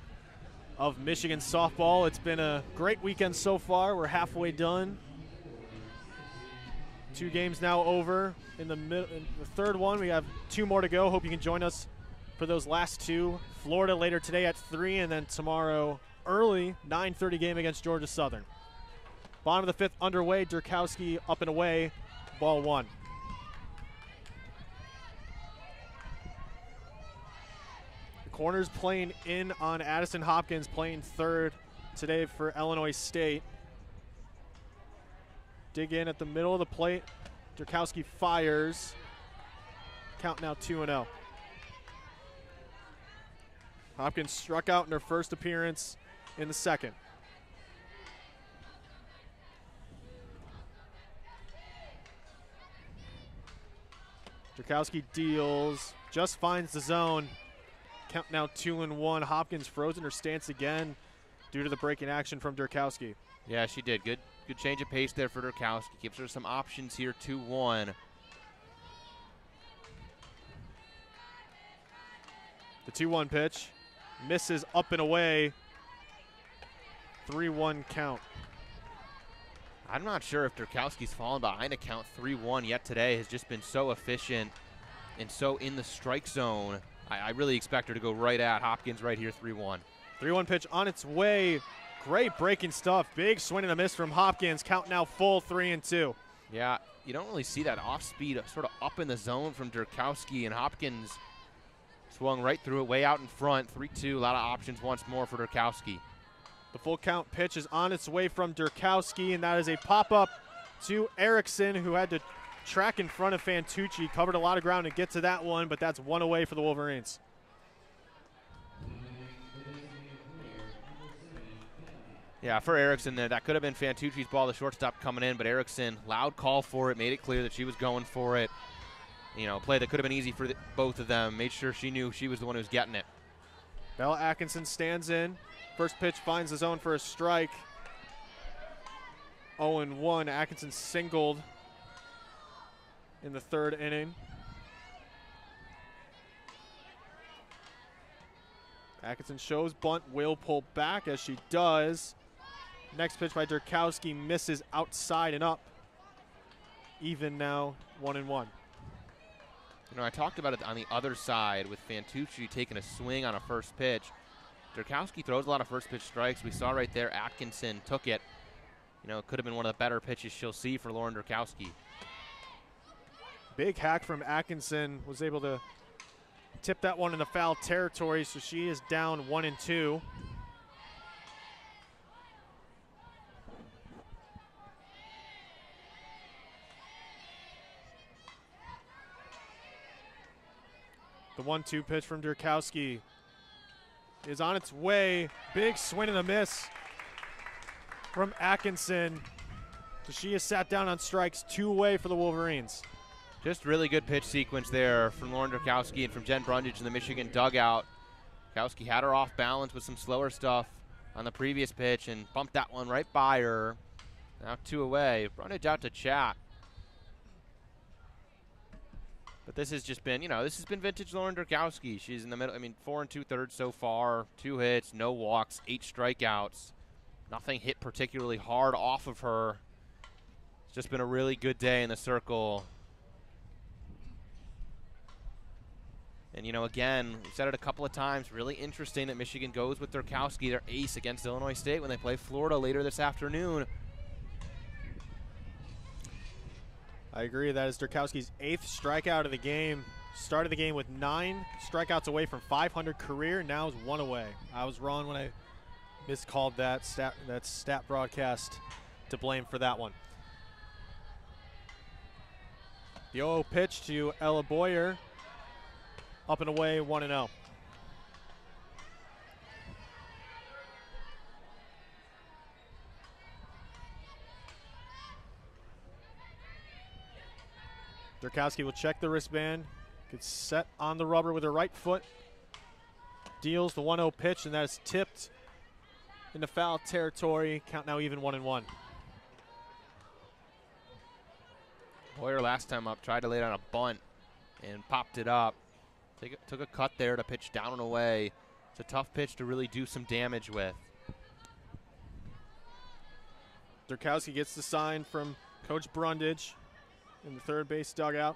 of Michigan softball. It's been a great weekend so far. We're halfway done. 2 games now over. In the 3rd one, we have 2 more to go. Hope you can join us for those last 2. Florida later today at 3, and then tomorrow early 9:30 game against Georgia Southern. Bottom of the 5th underway. Derkowski up and away. Ball 1. Corners playing in on Addison Hopkins, playing 3rd today for Illinois State. Dig in at the middle of the plate. Derkowski fires. Count now 2-0. Hopkins struck out in her first appearance in the 2nd. Derkowski deals, just finds the zone. Count now 2-1. Hopkins frozen her stance again due to the breaking action from Derkowski. Yeah, she did. Good change of pace there for Derkowski. Gives her some options here, 2-1. The 2-1 pitch misses up and away. 3-1 count. I'm not sure if Derkowski's fallen behind a count 3-1 yet today. Has just been so efficient and so in the strike zone. I really expect her to go right at Hopkins right here, 3-1. 3-1 pitch on its way. Great breaking stuff. Big swing and a miss from Hopkins. Count now full 3-2. Yeah, you don't really see that off speed sort of up in the zone from Derkowski, and Hopkins swung right through it, way out in front. 3-2, a lot of options once more for Derkowski. The full count pitch is on its way from Derkowski, and that is a pop-up to Erickson, who had to track in front of Fantucci. Covered a lot of ground to get to that one, but that's one away for the Wolverines. Yeah, for Erickson there, that could have been Fantucci's ball, the shortstop coming in, but Erickson, loud call for it, made it clear that she was going for it. You know, play that could have been easy for both of them. Made sure she knew she was the one who was getting it. Bella Atkinson stands in. First pitch finds the zone for a strike. 0-1. Atkinson singled in the third inning. Atkinson shows bunt, will pull back as she does. Next pitch by Derkowski misses outside and up. Even now, 1-1. You know, I talked about it on the other side with Fantucci taking a swing on a first pitch. Derkowski throws a lot of first pitch strikes. We saw right there Atkinson took it. You know, it could have been one of the better pitches she'll see for Lauren Derkowski. Big hack from Atkinson, was able to tip that one in the foul territory, so she is down 1-2. The 1-2 pitch from Derkowski is on its way. Big swing and a miss from Atkinson. So she is sat down on strikes, 2 away for the Wolverines. Just really good pitch sequence there from Lauren Derkowski and from Jen Brundage in the Michigan dugout. Derkowski had her off balance with some slower stuff on the previous pitch and bumped that one right by her. Now 2 away. Brundage out to chat. But this has just been, you know, this has been vintage Lauren Derkowski. She's in the middle, 4 2/3 so far, 2 hits, no walks, 8 strikeouts. Nothing hit particularly hard off of her. It's just been a really good day in the circle. And, you know, again, we've said it a couple of times, really interesting that Michigan goes with Derkowski, their ace, against Illinois State when they play Florida later this afternoon. I agree. That is Derkowski's 8th strikeout of the game. Started the game with 9 strikeouts away from 500 career. Now is 1 away. I was wrong when I miscalled that stat broadcast, to blame for that one. The 0-0 pitch to Ella Boyer. Up and away, 1-0. Derkowski will check the wristband. Gets set on the rubber with her right foot. Deals the 1-0 pitch, and that is tipped into foul territory. Count now even, 1-1. Boyer last time up tried to lay down a bunt and popped it up. Took a cut there to pitch down and away. It's a tough pitch to really do some damage with. Derkowski gets the sign from Coach Brundage in the third base dugout.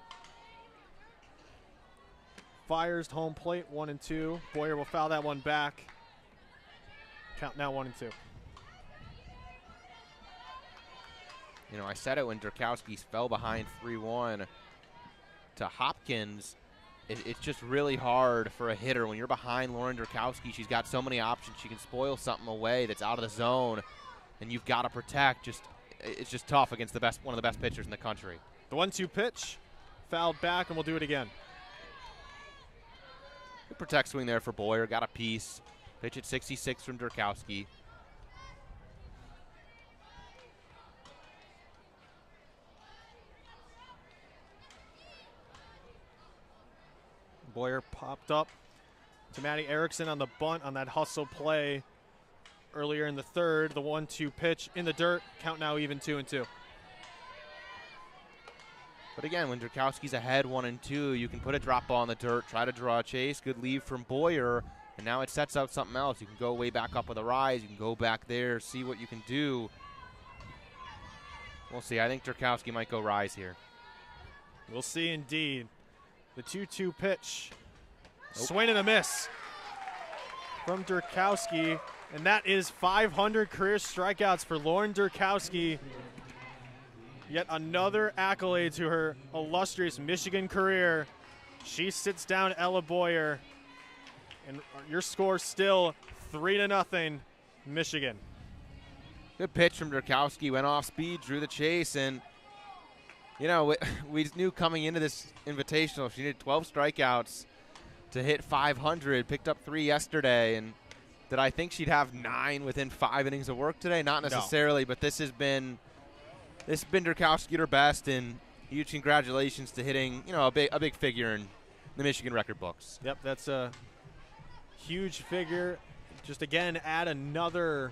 Fires to home plate, 1-2. Boyer will foul that one back. Count now 1-2. You know, I said it when Derkowski fell behind 3-1 to Hopkins. It's just really hard for a hitter when you're behind Lauren Derkowski. She's got so many options. She can spoil something away that's out of the zone, and you've got to protect. It's just tough against one of the best pitchers in the country. The 1-2 pitch, fouled back, and we'll do it again. Good protect swing there for Boyer. Got a piece. Pitch at 66 from Derkowski. Boyer popped up to Maddie Erickson on the bunt on that hustle play earlier in the third. The 1-2 pitch in the dirt. Count now even 2-2. But again, when Derkowski's ahead 1-2, you can put a drop ball in the dirt, try to draw a chase. Good leave from Boyer, and now it sets out something else. You can go way back up with a rise. You can go back there, see what you can do. We'll see. I think Derkowski might go rise here. We'll see indeed. The 2-2 pitch. Swing and a miss from Derkowski, and that is 500 career strikeouts for Lauren Derkowski. Yet another accolade to her illustrious Michigan career. She sits down Ella Boyer, and your score still 3-0 Michigan. Good pitch from Derkowski, went off speed, drew the chase, and you know, we knew coming into this invitational she needed 12 strikeouts to hit 500, picked up 3 yesterday, and did I think she'd have 9 within 5 innings of work today? Not necessarily, but this has been Derkowski at her best, and huge congratulations to hitting, you know, a big figure in the Michigan record books. Yep, that's a huge figure. Just again, add another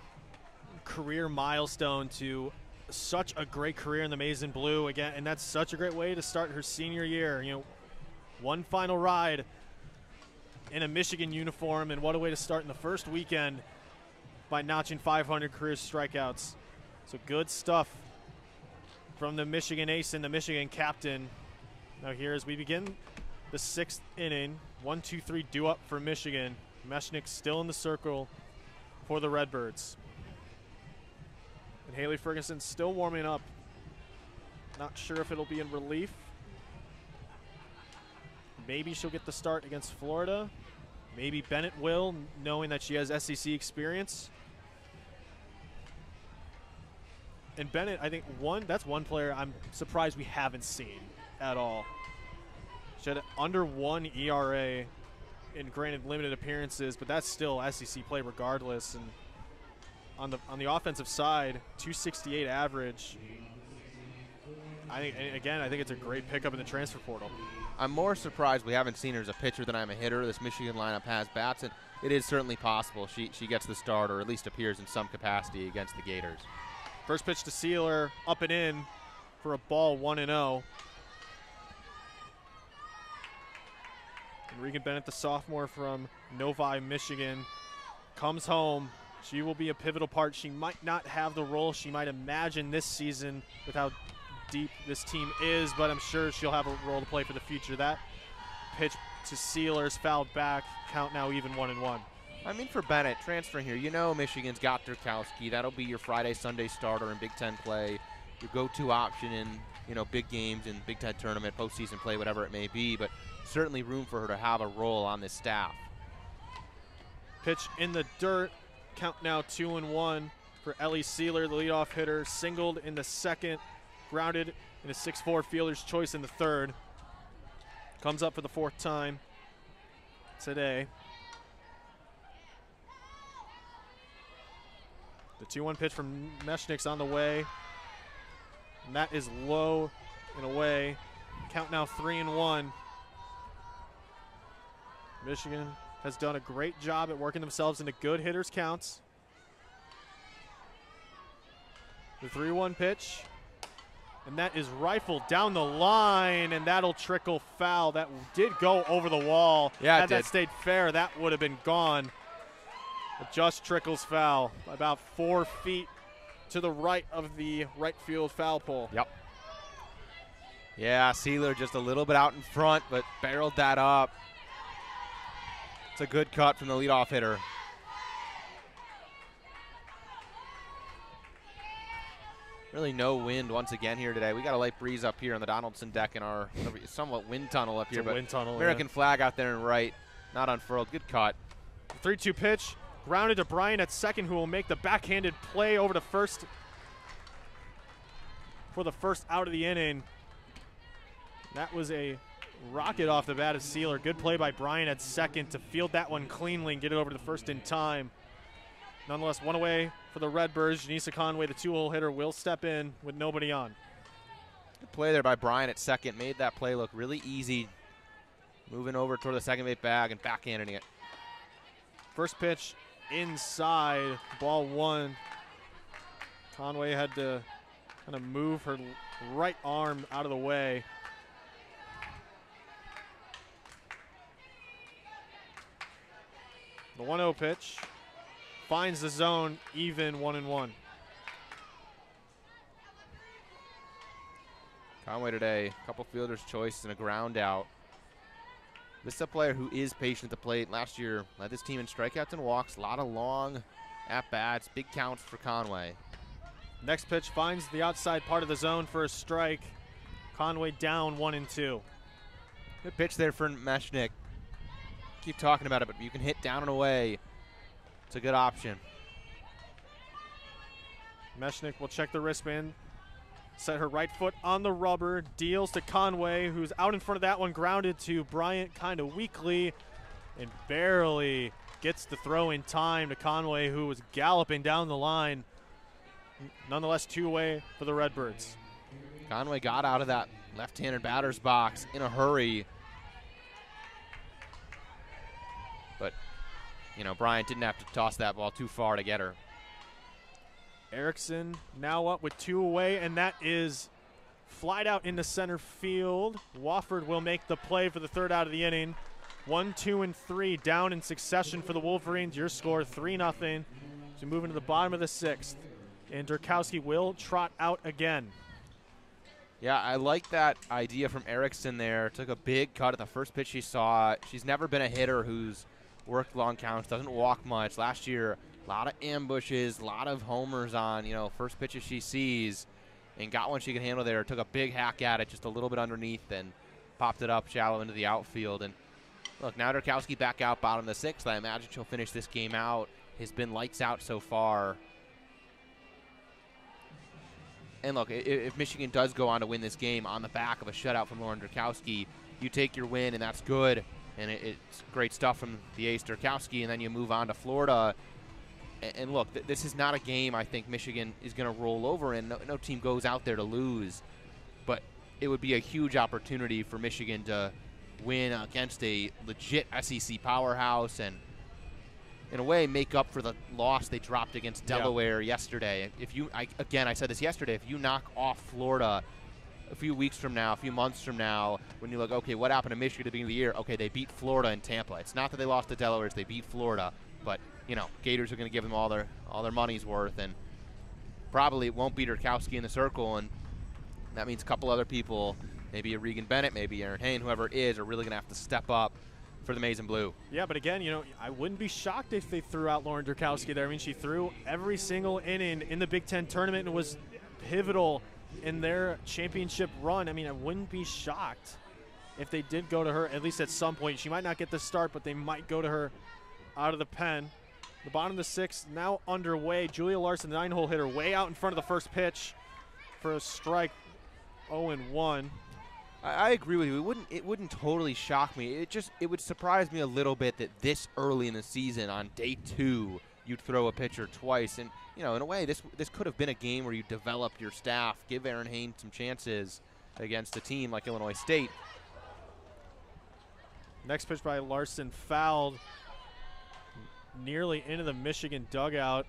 career milestone to such a great career in the maize and blue again, and that's such a great way to start her senior year. You know, one final ride in a Michigan uniform, and what a way to start in the first weekend by notching 500 career strikeouts. So good stuff from the Michigan ace and the Michigan captain. Now here as we begin the 6th inning, 1-2-3 due up for Michigan. Meshnick still in the circle for the Redbirds. And Haley Ferguson still warming up. Not sure if it'll be in relief. Maybe she'll get the start against Florida. Maybe Bennett will, knowing that she has SEC experience. And Bennett, I think that's one player I'm surprised we haven't seen at all. She had under 1 ERA in, granted, limited appearances, but that's still SEC play regardless. And on the offensive side, 268 average. I think it's a great pickup in the transfer portal. I'm more surprised we haven't seen her as a pitcher than I'm a hitter. This Michigan lineup has bats, and it is certainly possible she gets the start or at least appears in some capacity against the Gators. First pitch to Sealer, up and in for a ball, 1-0. And Regan Bennett, the sophomore from Novi, Michigan, comes home. She will be a pivotal part. She might not have the role she might imagine this season with how deep this team is, but I'm sure she'll have a role to play for the future. That pitch to Sealer's fouled back. Count now even 1-1. I mean, for Bennett, transferring here, you know Michigan's got Derkowski. That'll be your Friday, Sunday starter in Big Ten play, your go-to option in, you know, big games in Big Ten tournament, postseason play, whatever it may be, but certainly room for her to have a role on this staff. Pitch in the dirt. Count now 2-1 for Ellie Sealer, the leadoff hitter. Singled in the second, grounded in a 6-4 fielder's choice in the third. Comes up for the 4th time today. The 2-1 pitch from Meshnick's on the way. And that is low and away. Count now 3-1. Michigan has done a great job at working themselves into good hitters' counts. The 3-1 pitch. And that is rifled down the line, and that'll trickle foul. That did go over the wall. Yeah, Had that stayed fair, that would have been gone. It just trickles foul, about 4 feet to the right of the right field foul pole. Yep. Yeah, Sealer just a little bit out in front, but barreled that up. It's a good cut from the leadoff hitter. Really no wind once again here today. We got a light breeze up here on the Donaldson deck in our somewhat wind tunnel up here, but wind tunnel, American flag out there and right, not unfurled. Good cut. 3-2 pitch. Grounded to Bryan at second, who will make the backhanded play over to first for the first out of the inning. That was a rocket off the bat of Sealer. Good play by Bryan at second to field that one cleanly and get it over to first in time. Nonetheless, one away for the Redbirds. Janisa Conway, the 2-hole hitter, will step in with nobody on. Good play there by Bryan at second. Made that play look really easy. Moving over toward the second base bag and backhanding it. First pitch inside, ball one. Conway had to kind of move her right arm out of the way. The 1-0 pitch finds the zone, even 1-1. Conway today, a couple fielder's choice and a ground out. This is a player who is patient at the plate. Last year, led this team in strikeouts and walks. A lot of long at-bats, big counts for Conway. Next pitch finds the outside part of the zone for a strike. Conway down 1-2. Good pitch there for Meshnick. Keep talking about it, but you can hit down and away. It's a good option. Meshnick will check the wristband. Set her right foot on the rubber, deals to Conway, who's out in front of that one, grounded to Bryant kind of weakly, and barely gets the throw in time to Conway, who was galloping down the line. Nonetheless, two-way for the Redbirds. Conway got out of that left-handed batter's box in a hurry. But, you know, Bryant didn't have to toss that ball too far to get her. Erickson now up with two away, and that is flied out into center field. Wofford will make the play for the third out of the inning. 1, 2, and 3 down in succession for the Wolverines. Your score 3-0. So moving to the bottom of the sixth. And Derkowski will trot out again. Yeah, I like that idea from Erickson there. Took a big cut at the first pitch she saw. She's never been a hitter who's worked long counts, doesn't walk much. Last year, a lot of ambushes, a lot of homers on, you know, first pitches she sees, and got one she could handle there. Took a big hack at it just a little bit underneath and popped it up shallow into the outfield. And look, now Derkowski back out bottom of the sixth. I imagine she'll finish this game out. Has been lights out so far. And look, if Michigan does go on to win this game on the back of a shutout from Lauren Derkowski, you take your win, and that's good. And it's great stuff from the ace Derkowski, and then you move on to Florida. And look, this is not a game I think Michigan is going to roll over in. No team goes out there to lose. But it would be a huge opportunity for Michigan to win against a legit SEC powerhouse and, in a way, make up for the loss they dropped against Delaware yesterday. If you, I said this yesterday, if you knock off Florida a few weeks from now, a few months from now, when you look, okay, what happened to Michigan at the beginning of the year? Okay, they beat Florida in Tampa. It's not that they lost to Delaware, it's they beat Florida. But, you know, Gators are going to give them all their money's worth, and probably it won't be Derkowski in the circle, and that means a couple other people, maybe a Regan Bennett, maybe Aaron Hayne, whoever it is, are really going to have to step up for the Maize and Blue. Yeah, but again, you know, I wouldn't be shocked if they threw out Lauren Derkowski there. I mean, she threw every single inning in the Big Ten tournament and was pivotal in their championship run. I mean, I wouldn't be shocked if they did go to her, at least at some point. She might not get the start, but they might go to her out of the pen. The bottom of the sixth now underway. Julia Larson, the 9-hole hitter, way out in front of the first pitch for a strike. 0-1. I agree with you. It wouldn't totally shock me. It would surprise me a little bit that this early in the season, on day 2, you'd throw a pitcher twice. And, you know, in a way, this could have been a game where you developed your staff, give Aaron Hayne some chances against a team like Illinois State. Next pitch by Larson fouled nearly into the Michigan dugout.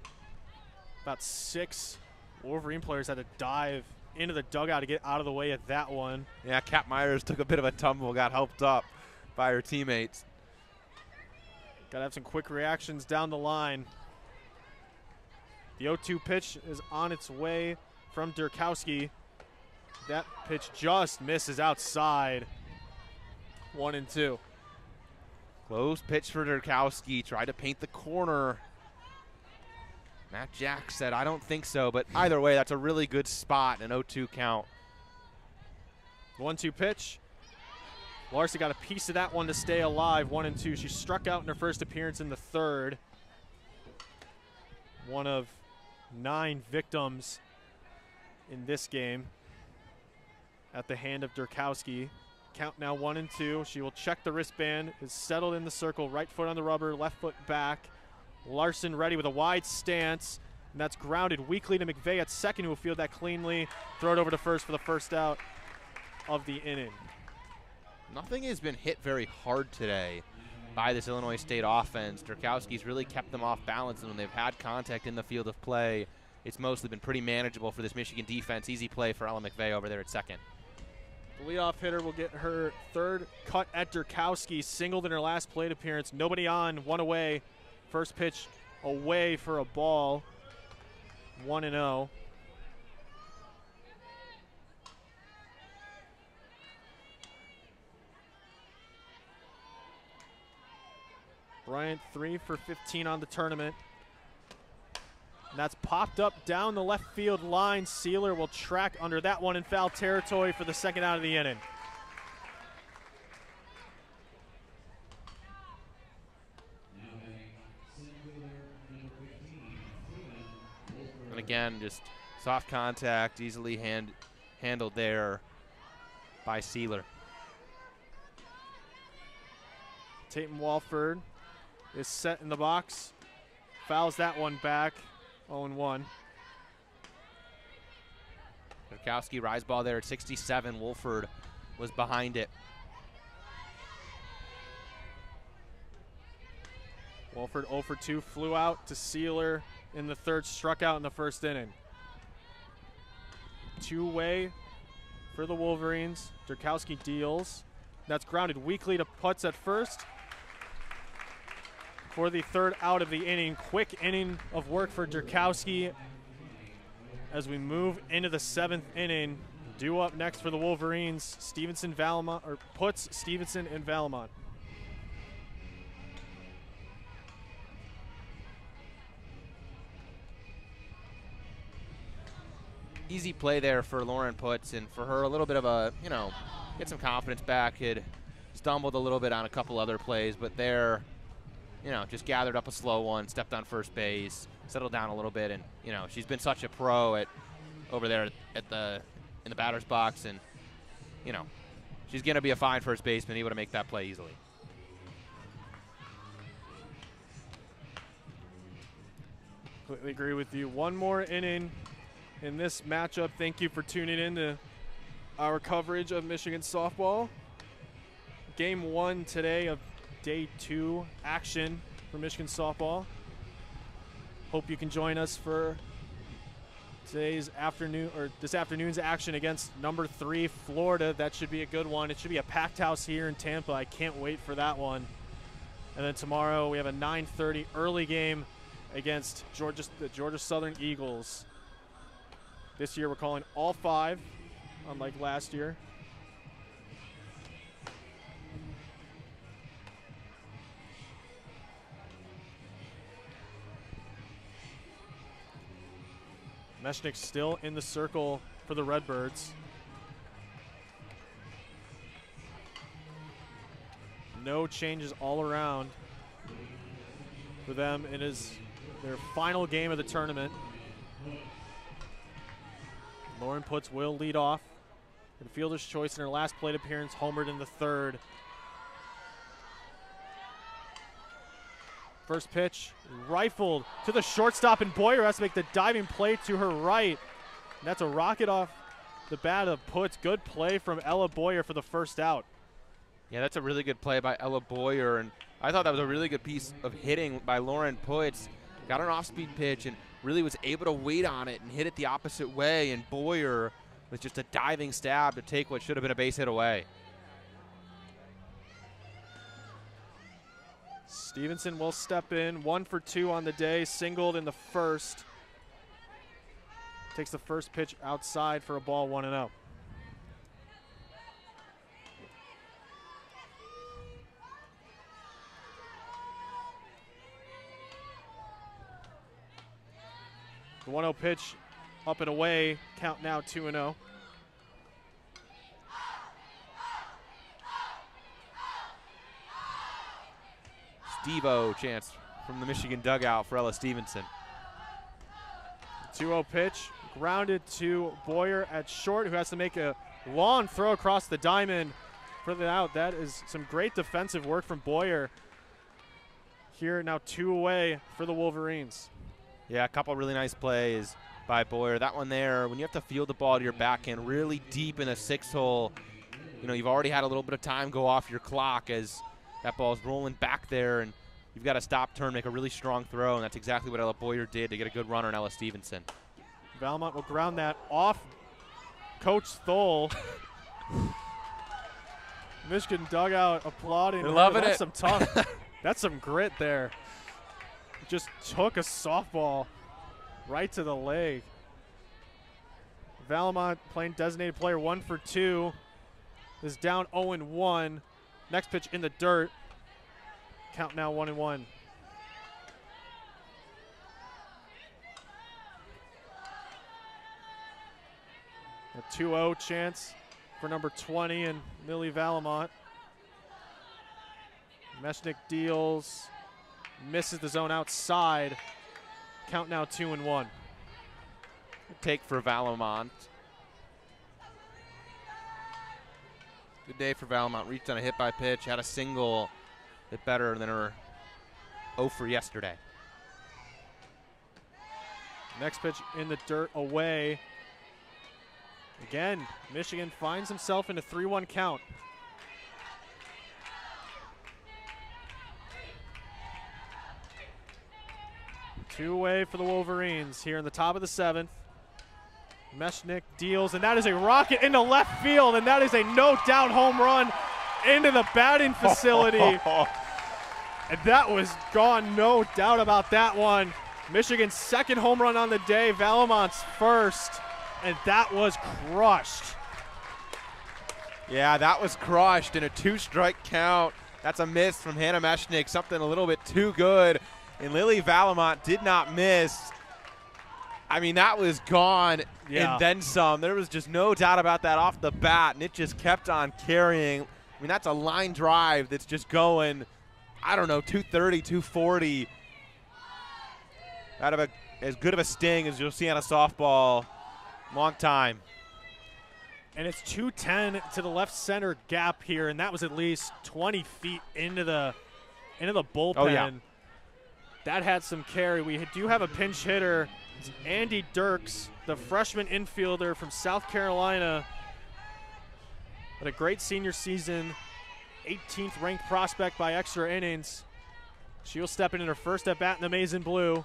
About 6 Wolverine players had to dive into the dugout to get out of the way of that one. Yeah, Kat Myers took a bit of a tumble, got helped up by her teammates. Got to have some quick reactions down the line. The 0-2 pitch is on its way from Derkowski. That pitch just misses outside. 1-2. Close pitch for Derkowski. Tried to paint the corner. Matt Jack said, I don't think so, but either way, that's a really good spot, an 0-2 count. 1-2 pitch. Larson got a piece of that one to stay alive, 1-2. She struck out in her first appearance in the third. One of 9 victims in this game at the hand of Derkowski. Count now 1-2. She will check the wristband, is settled in the circle, right foot on the rubber, left foot back. Larson ready with a wide stance, and that's grounded weakly to McVeigh at second, who will field that cleanly. Throw it over to first for the first out of the inning. nothing has been hit very hard today by this Illinois State offense. Derkowski's really kept them off balance, and when they've had contact in the field of play, it's mostly been pretty manageable for this Michigan defense. Easy play for Ella McVeigh over there at second. The leadoff hitter will get her third cut at Derkowski. Singled in her last plate appearance. Nobody on, one away. First pitch away for a ball. 1-0. Bryant 3 for 15 on the tournament. And that's popped up down the left field line. Sealer will track under that one in foul territory for the second out of the inning. And again, just soft contact, easily handled there by Sealer. Tatum Walford is set in the box. Fouls that one back. 0-1. Derkowski rise ball there at 67. Wolford was behind it. Wolford 0 for 2, flew out to Sealer in the third, struck out in the first inning. Two-way for the Wolverines. Derkowski deals. That's grounded weakly to Putz at first. For the third out of the inning. Quick inning of work for Derkowski as we move into the seventh inning. Due up next for the Wolverines, Stevenson, Valamont, or Putz, Stevenson, and Valamont. Easy play there for Lauren Putz, and for her a little bit of a, get some confidence back. Had stumbled a little bit on a couple other plays, but there, just gathered up a slow one, stepped on first base, settled down a little bit, and she's been such a pro over there in the batter's box, and she's going to be a fine first baseman, able to make that play easily. Completely agree with you. One more inning in this matchup. Thank you for tuning in to our coverage of Michigan softball. Game 1 today of Day 2 action for Michigan softball. Hope you can join us for this afternoon's action against number 3 Florida. That should be a good one. It should be a packed house here in Tampa. I can't wait for that one. And then tomorrow we have a 9:30 early game against the Georgia Southern Eagles. This year we're calling all 5, unlike last year. Meshnick still in the circle for the Redbirds. No changes all around for them. It is their final game of the tournament. Lauren Putz will lead off. And fielder's choice in her last plate appearance, homered in the third. First pitch, rifled to the shortstop, and Boyer has to make the diving play to her right. And that's a rocket off the bat of Putz. Good play from Ella Boyer for the first out. Yeah, that's a really good play by Ella Boyer, and I thought that was a really good piece of hitting by Lauren Putz. Got an off-speed pitch and really was able to wait on it and hit it the opposite way, and Boyer with just a diving stab to take what should have been a base hit away. Stevenson will step in, 1 for 2 on the day, singled in the first. Takes the first pitch outside for a ball, 1-0. The 1-0 pitch up and away, count now 2-0. Steve-O chance from the Michigan dugout for Ella Stevenson. 2-0 pitch, grounded to Boyer at short, who has to make a long throw across the diamond for the out. That is some great defensive work from Boyer. Here now 2 away for the Wolverines. Yeah, a couple really nice plays by Boyer. That one there, when you have to field the ball to your backhand really deep in the 6 hole, you know, you've already had a little bit of time go off your clock as that ball's rolling back there, and you've got to stop, turn, make a really strong throw, and that's exactly what Ella Boyer did to get a good runner on Ella Stevenson. Valmont will ground that off Coach Thole. Michigan dugout applauding. They're loving that's it. Some tough. That's some grit there. Just took a softball right to the leg. Valmont playing designated player 1 for 2. Is down 0-1. Next pitch in the dirt. Count now 1-1. A 2-0 chance for number 20 and Millie Valmont. Meshnick deals, misses the zone outside. Count now 2-1. Take for Valmont. Good day for Valmont. Reached on a hit by pitch, had a single, bit better than her 0 for yesterday. Next pitch in the dirt away. Again, Michigan finds himself in a 3-1 count. Two away for the Wolverines here in the top of the 7th. Meshnick deals, and that is a rocket into left field, and that is a no-doubt home run into the batting facility. And that was gone, no doubt about that one. Michigan's second home run on the day, Valmont's first, and that was crushed. Yeah, that was crushed in a 2-strike count. That's a miss from Hannah Meshnick, something a little bit too good. And Lily Valmont did not miss. I mean, that was gone and then some. There was just no doubt about that off the bat, and it just kept on carrying. I mean, that's a line drive that's just going, I don't know, 230, 240. Out of as good of a sting as you'll see on a softball. Long time. And it's 210 to the left center gap here, and that was at least 20 feet into the bullpen. Oh, yeah. That had some carry. We do have a pinch hitter. It's Andy Dirks, the freshman infielder from South Carolina. Had a great senior season, 18th ranked prospect by extra innings. She'll step in her first at bat in the maize and blue.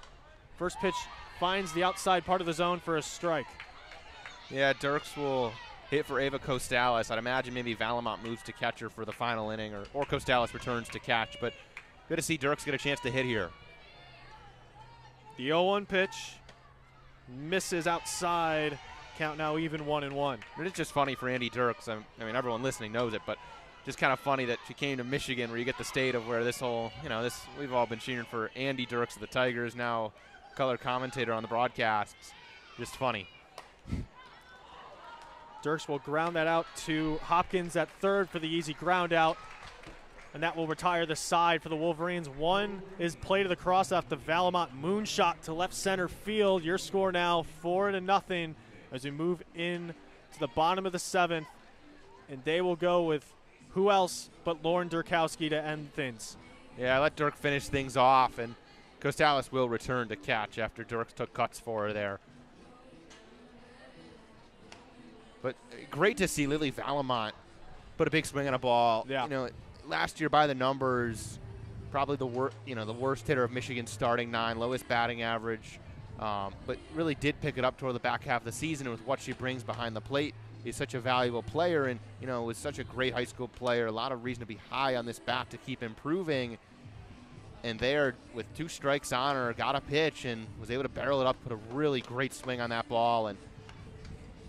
First pitch finds the outside part of the zone for a strike. Yeah, Dirks will hit for Ava Costalis. I'd imagine maybe Valmont moves to catcher for the final inning, or Costalis returns to catch. But good to see Dirks get a chance to hit here. The 0-1 pitch misses outside. Count now even 1-1. It's just funny for Andy Dirks. I mean, everyone listening knows it, but just kind of funny that she came to Michigan, where you get the state of where this whole, we've all been cheering for Andy Dirks of the Tigers, now color commentator on the broadcasts. Just funny. Dirks will ground that out to Hopkins at third for the easy ground out. And that will retire the side for the Wolverines. One is play to the cross off the Valmont moonshot to left center field. Your score now 4-0 as we move in to the bottom of the 7th. And they will go with who else but Lauren Derkowski to end things. Yeah, let Dirk finish things off, and Costalis will return to catch after Dirks took cuts for her there. But great to see Lily Valmont put a big swing on a ball. Yeah. Last year by the numbers, probably the worst hitter of Michigan's starting 9, lowest batting average, but really did pick it up toward the back half of the season with what she brings behind the plate. Is such a valuable player, and was such a great high school player. A lot of reason to be high on this bat to keep improving. And there, with 2 strikes on her, got a pitch and was able to barrel it up, put a really great swing on that ball. And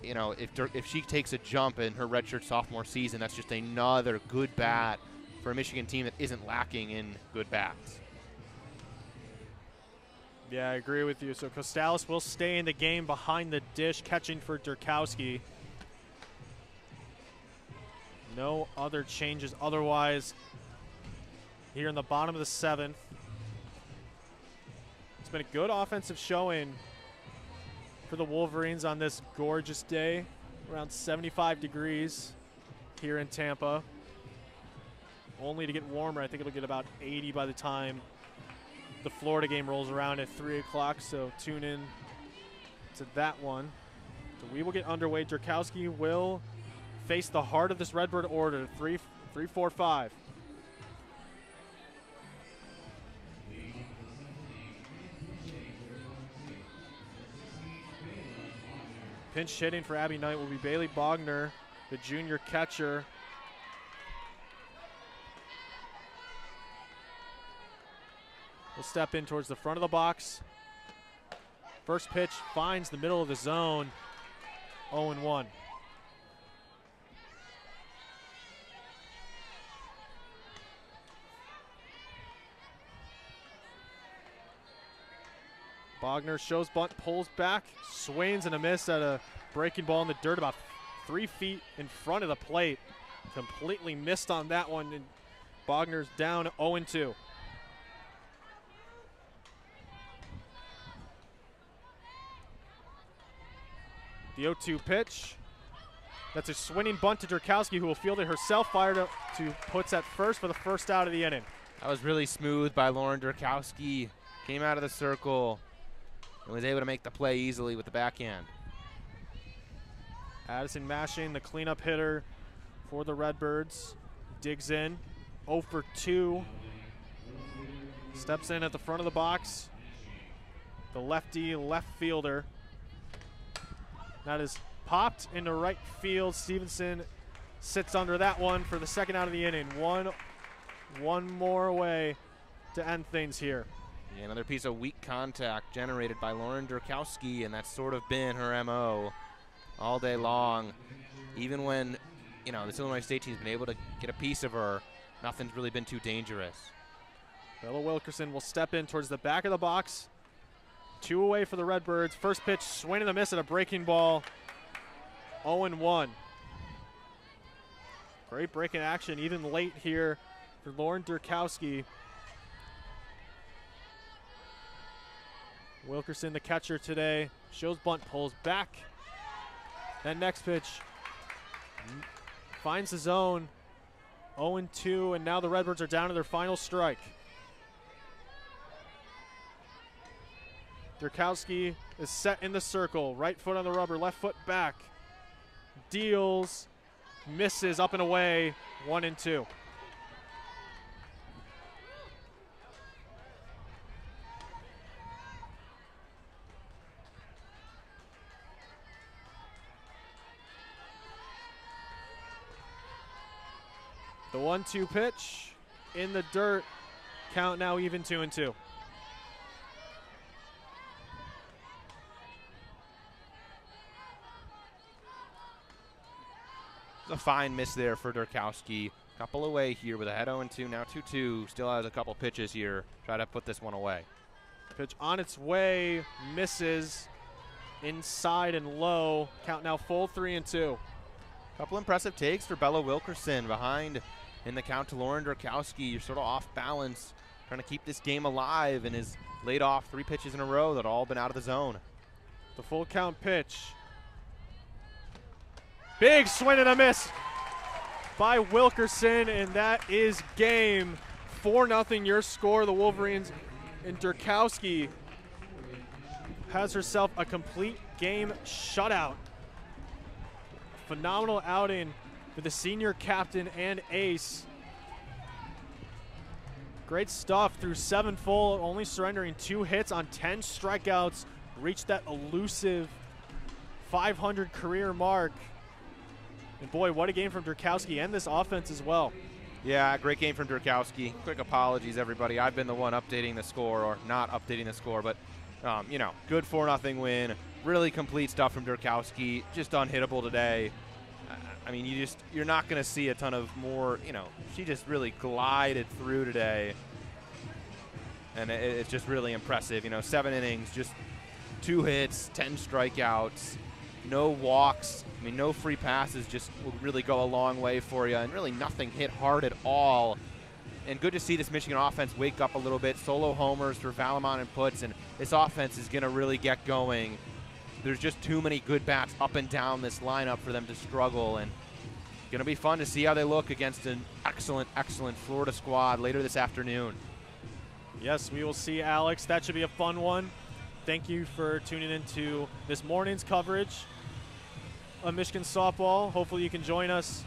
if she takes a jump in her redshirt sophomore season, that's just another good bat for a Michigan team that isn't lacking in good bats. Yeah, I agree with you. So Costalis will stay in the game behind the dish, catching for Derkowski. No other changes otherwise here in the bottom of the 7th. It's been a good offensive showing for the Wolverines on this gorgeous day. Around 75 degrees here in Tampa. Only to get warmer. I think it'll get about 80 by the time the Florida game rolls around at 3 o'clock, so tune in to that one. So we will get underway. Derkowski will face the heart of this Redbird order, 3, 4, 5. Pinch hitting for Abby Knight will be Bailey Bogner, the junior catcher. Will step in towards the front of the box. First pitch finds the middle of the zone, 0-1. Bogner shows bunt, pulls back, swings and a miss at a breaking ball in the dirt about 3 feet in front of the plate. Completely missed on that one, and Bogner's down 0-2. The 0-2 pitch. That's a swinging bunt to Derkowski, who will field it herself, fired up to puts at first for the first out of the inning. That was really smooth by Lauren Derkowski. Came out of the circle and was able to make the play easily with the backhand. Addison Mashing, the cleanup hitter for the Redbirds, digs in, 0 for 2. Steps in at the front of the box. The lefty left fielder. That is popped into right field. Stevenson sits under that one for the second out of the inning. One more away to end things here. Yeah, another piece of weak contact generated by Lauren Derkowski, and that's sort of been her MO all day long. Even when, you know, this Illinois State team's been able to get a piece of her, nothing's really been too dangerous. Bella Wilkerson will step in towards the back of the box. 2 away for the Redbirds. First pitch, swing and a miss at a breaking ball. 0-1. Great breaking action, even late here for Lauren Derkowski. Wilkerson, the catcher today, shows bunt, pulls back. Then next pitch finds the zone. 0-2, and now the Redbirds are down to their final strike. Derkowski is set in the circle. Right foot on the rubber, left foot back. Deals, misses up and away, 1-2. The 1-2 pitch in the dirt. Count now even 2-2. A fine miss there for Derkowski. Couple away here with a head 0-2, now 2-2. Still has a couple pitches here. Try to put this one away. Pitch on its way, misses inside and low. Count now full 3-2. Couple impressive takes for Bella Wilkerson behind in the count to Lauren Derkowski. You're sort of off balance, trying to keep this game alive, and is laid off 3 pitches in a row that all been out of the zone. The full count pitch. Big swing and a miss by Wilkerson, and that is game. 4-0 your score. The Wolverines, and Derkowski has herself a complete game shutout. Phenomenal outing for the senior captain and ace. Great stuff through 7 full, only surrendering 2 hits on 10 strikeouts. Reached that elusive 500 career mark. And boy, what a game from Derkowski and this offense as well. Yeah, great game from Derkowski. Quick apologies, everybody. I've been the one updating the score, or not updating the score, but you know, good 4-0 win. Really complete stuff from Derkowski. Just unhittable today. I mean, you're not going to see a ton of more. You know, she just really glided through today, and it's just really impressive. You know, 7 innings, just 2 hits, 10 strikeouts, no walks. I mean, no free passes just will really go a long way for you, and really nothing hit hard at all. And good to see this Michigan offense wake up a little bit. Solo homers for Valamon and Putz, and this offense is going to really get going. There's just too many good bats up and down this lineup for them to struggle, and going to be fun to see how they look against an excellent, excellent Florida squad later this afternoon. Yes, we will see, Alex. That should be a fun one. Thank you for tuning into this morning's coverage. of Michigan softball. Hopefully you can join us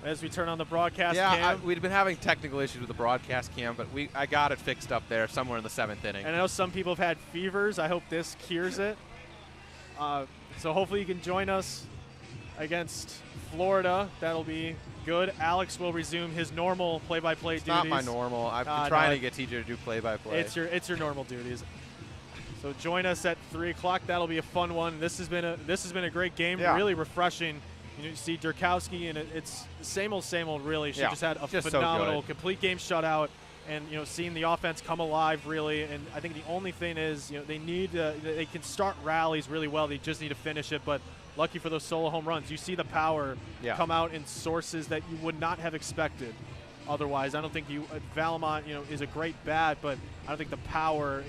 as we turn on the broadcast Yeah, cam. we'd been having technical issues with the broadcast cam, but I got it fixed up there somewhere in the 7th inning. And I know some people have had fevers. I hope this cures it. So hopefully you can join us against Florida. That'll be good. Alex will resume his normal play-by-play duties. Not my normal. I've been trying to get TJ to do play-by-play. It's your normal duties. So join us at 3 o'clock. That'll be a fun one. This has been a great game. Yeah. Really refreshing. You see Derkowski, and it's the same old, really. She just had a phenomenal complete game shutout, and seeing the offense come alive really. And I think the only thing is they can start rallies really well. They just need to finish it. But lucky for those solo home runs, you see the power come out in sources that you would not have expected. Otherwise, I don't think Valamont is a great bat, but I don't think the power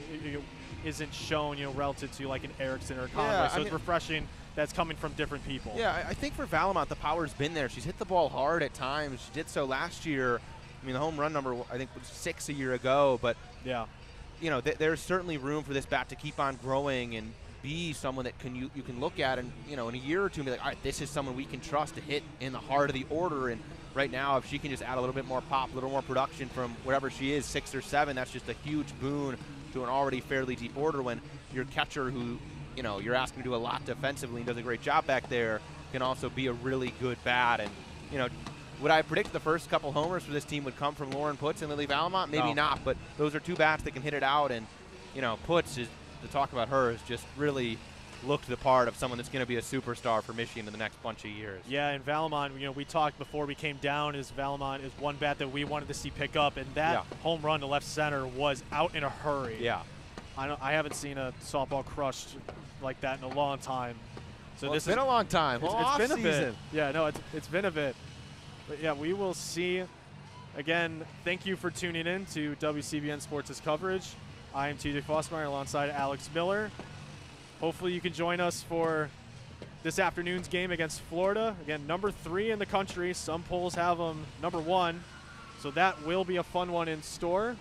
isn't shown relative to like an Erickson or a Conway. So it's refreshing. That's coming from different people. Yeah, I think for Valamont, the power's been there. She's hit the ball hard at times. She did so last year. I mean, the home run number, I think, was 6 a year ago. But, there's certainly room for this bat to keep on growing and be someone that you can look at and, in a year or two and be like, all right, this is someone we can trust to hit in the heart of the order. And right now, if she can just add a little bit more pop, a little more production from wherever she is, 6 or 7, that's just a huge boon to an already fairly deep order when your catcher who – you're asking to do a lot defensively and does a great job back there, can also be a really good bat. And, would I predict the first couple homers for this team would come from Lauren Putz and Lily Valamont? Maybe not, but those are two bats that can hit it out. And, Putz, to talk about her, has just really looked the part of someone that's going to be a superstar for Michigan in the next bunch of years. Yeah, and Valamont, we talked before we came down, Valamont is one bat that we wanted to see pick up, and that home run to left center was out in a hurry. Yeah. I haven't seen a softball crushed like that in a long time. So it's been a long time. It's been a bit. Yeah, no, it's been a bit. But yeah, we will see. Again, thank you for tuning in to WCBN Sports' coverage. I am TJ Fossmeyer alongside Alex Miller. Hopefully you can join us for this afternoon's game against Florida. Again, number 3 in the country. Some polls have them number 1. So that will be a fun one in store.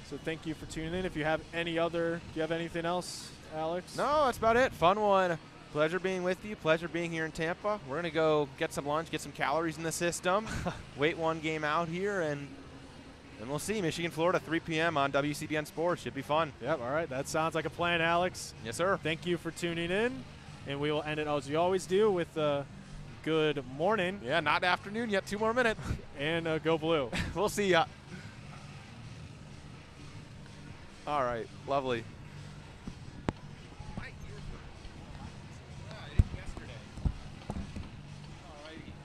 So thank you for tuning in. If you have do you have anything else, Alex? No, that's about it. Fun one. Pleasure being with you. Pleasure being here in Tampa. We're going to go get some lunch, get some calories in the system, wait one game out here, and we'll see. Michigan, Florida, 3 p.m. on WCBN Sports. Should be fun. Yep, all right. That sounds like a plan, Alex. Yes, sir. Thank you for tuning in, and we will end it as we always do with good morning. Yeah, not afternoon yet. 2 more minutes. And go blue. We'll see ya. All right. Lovely.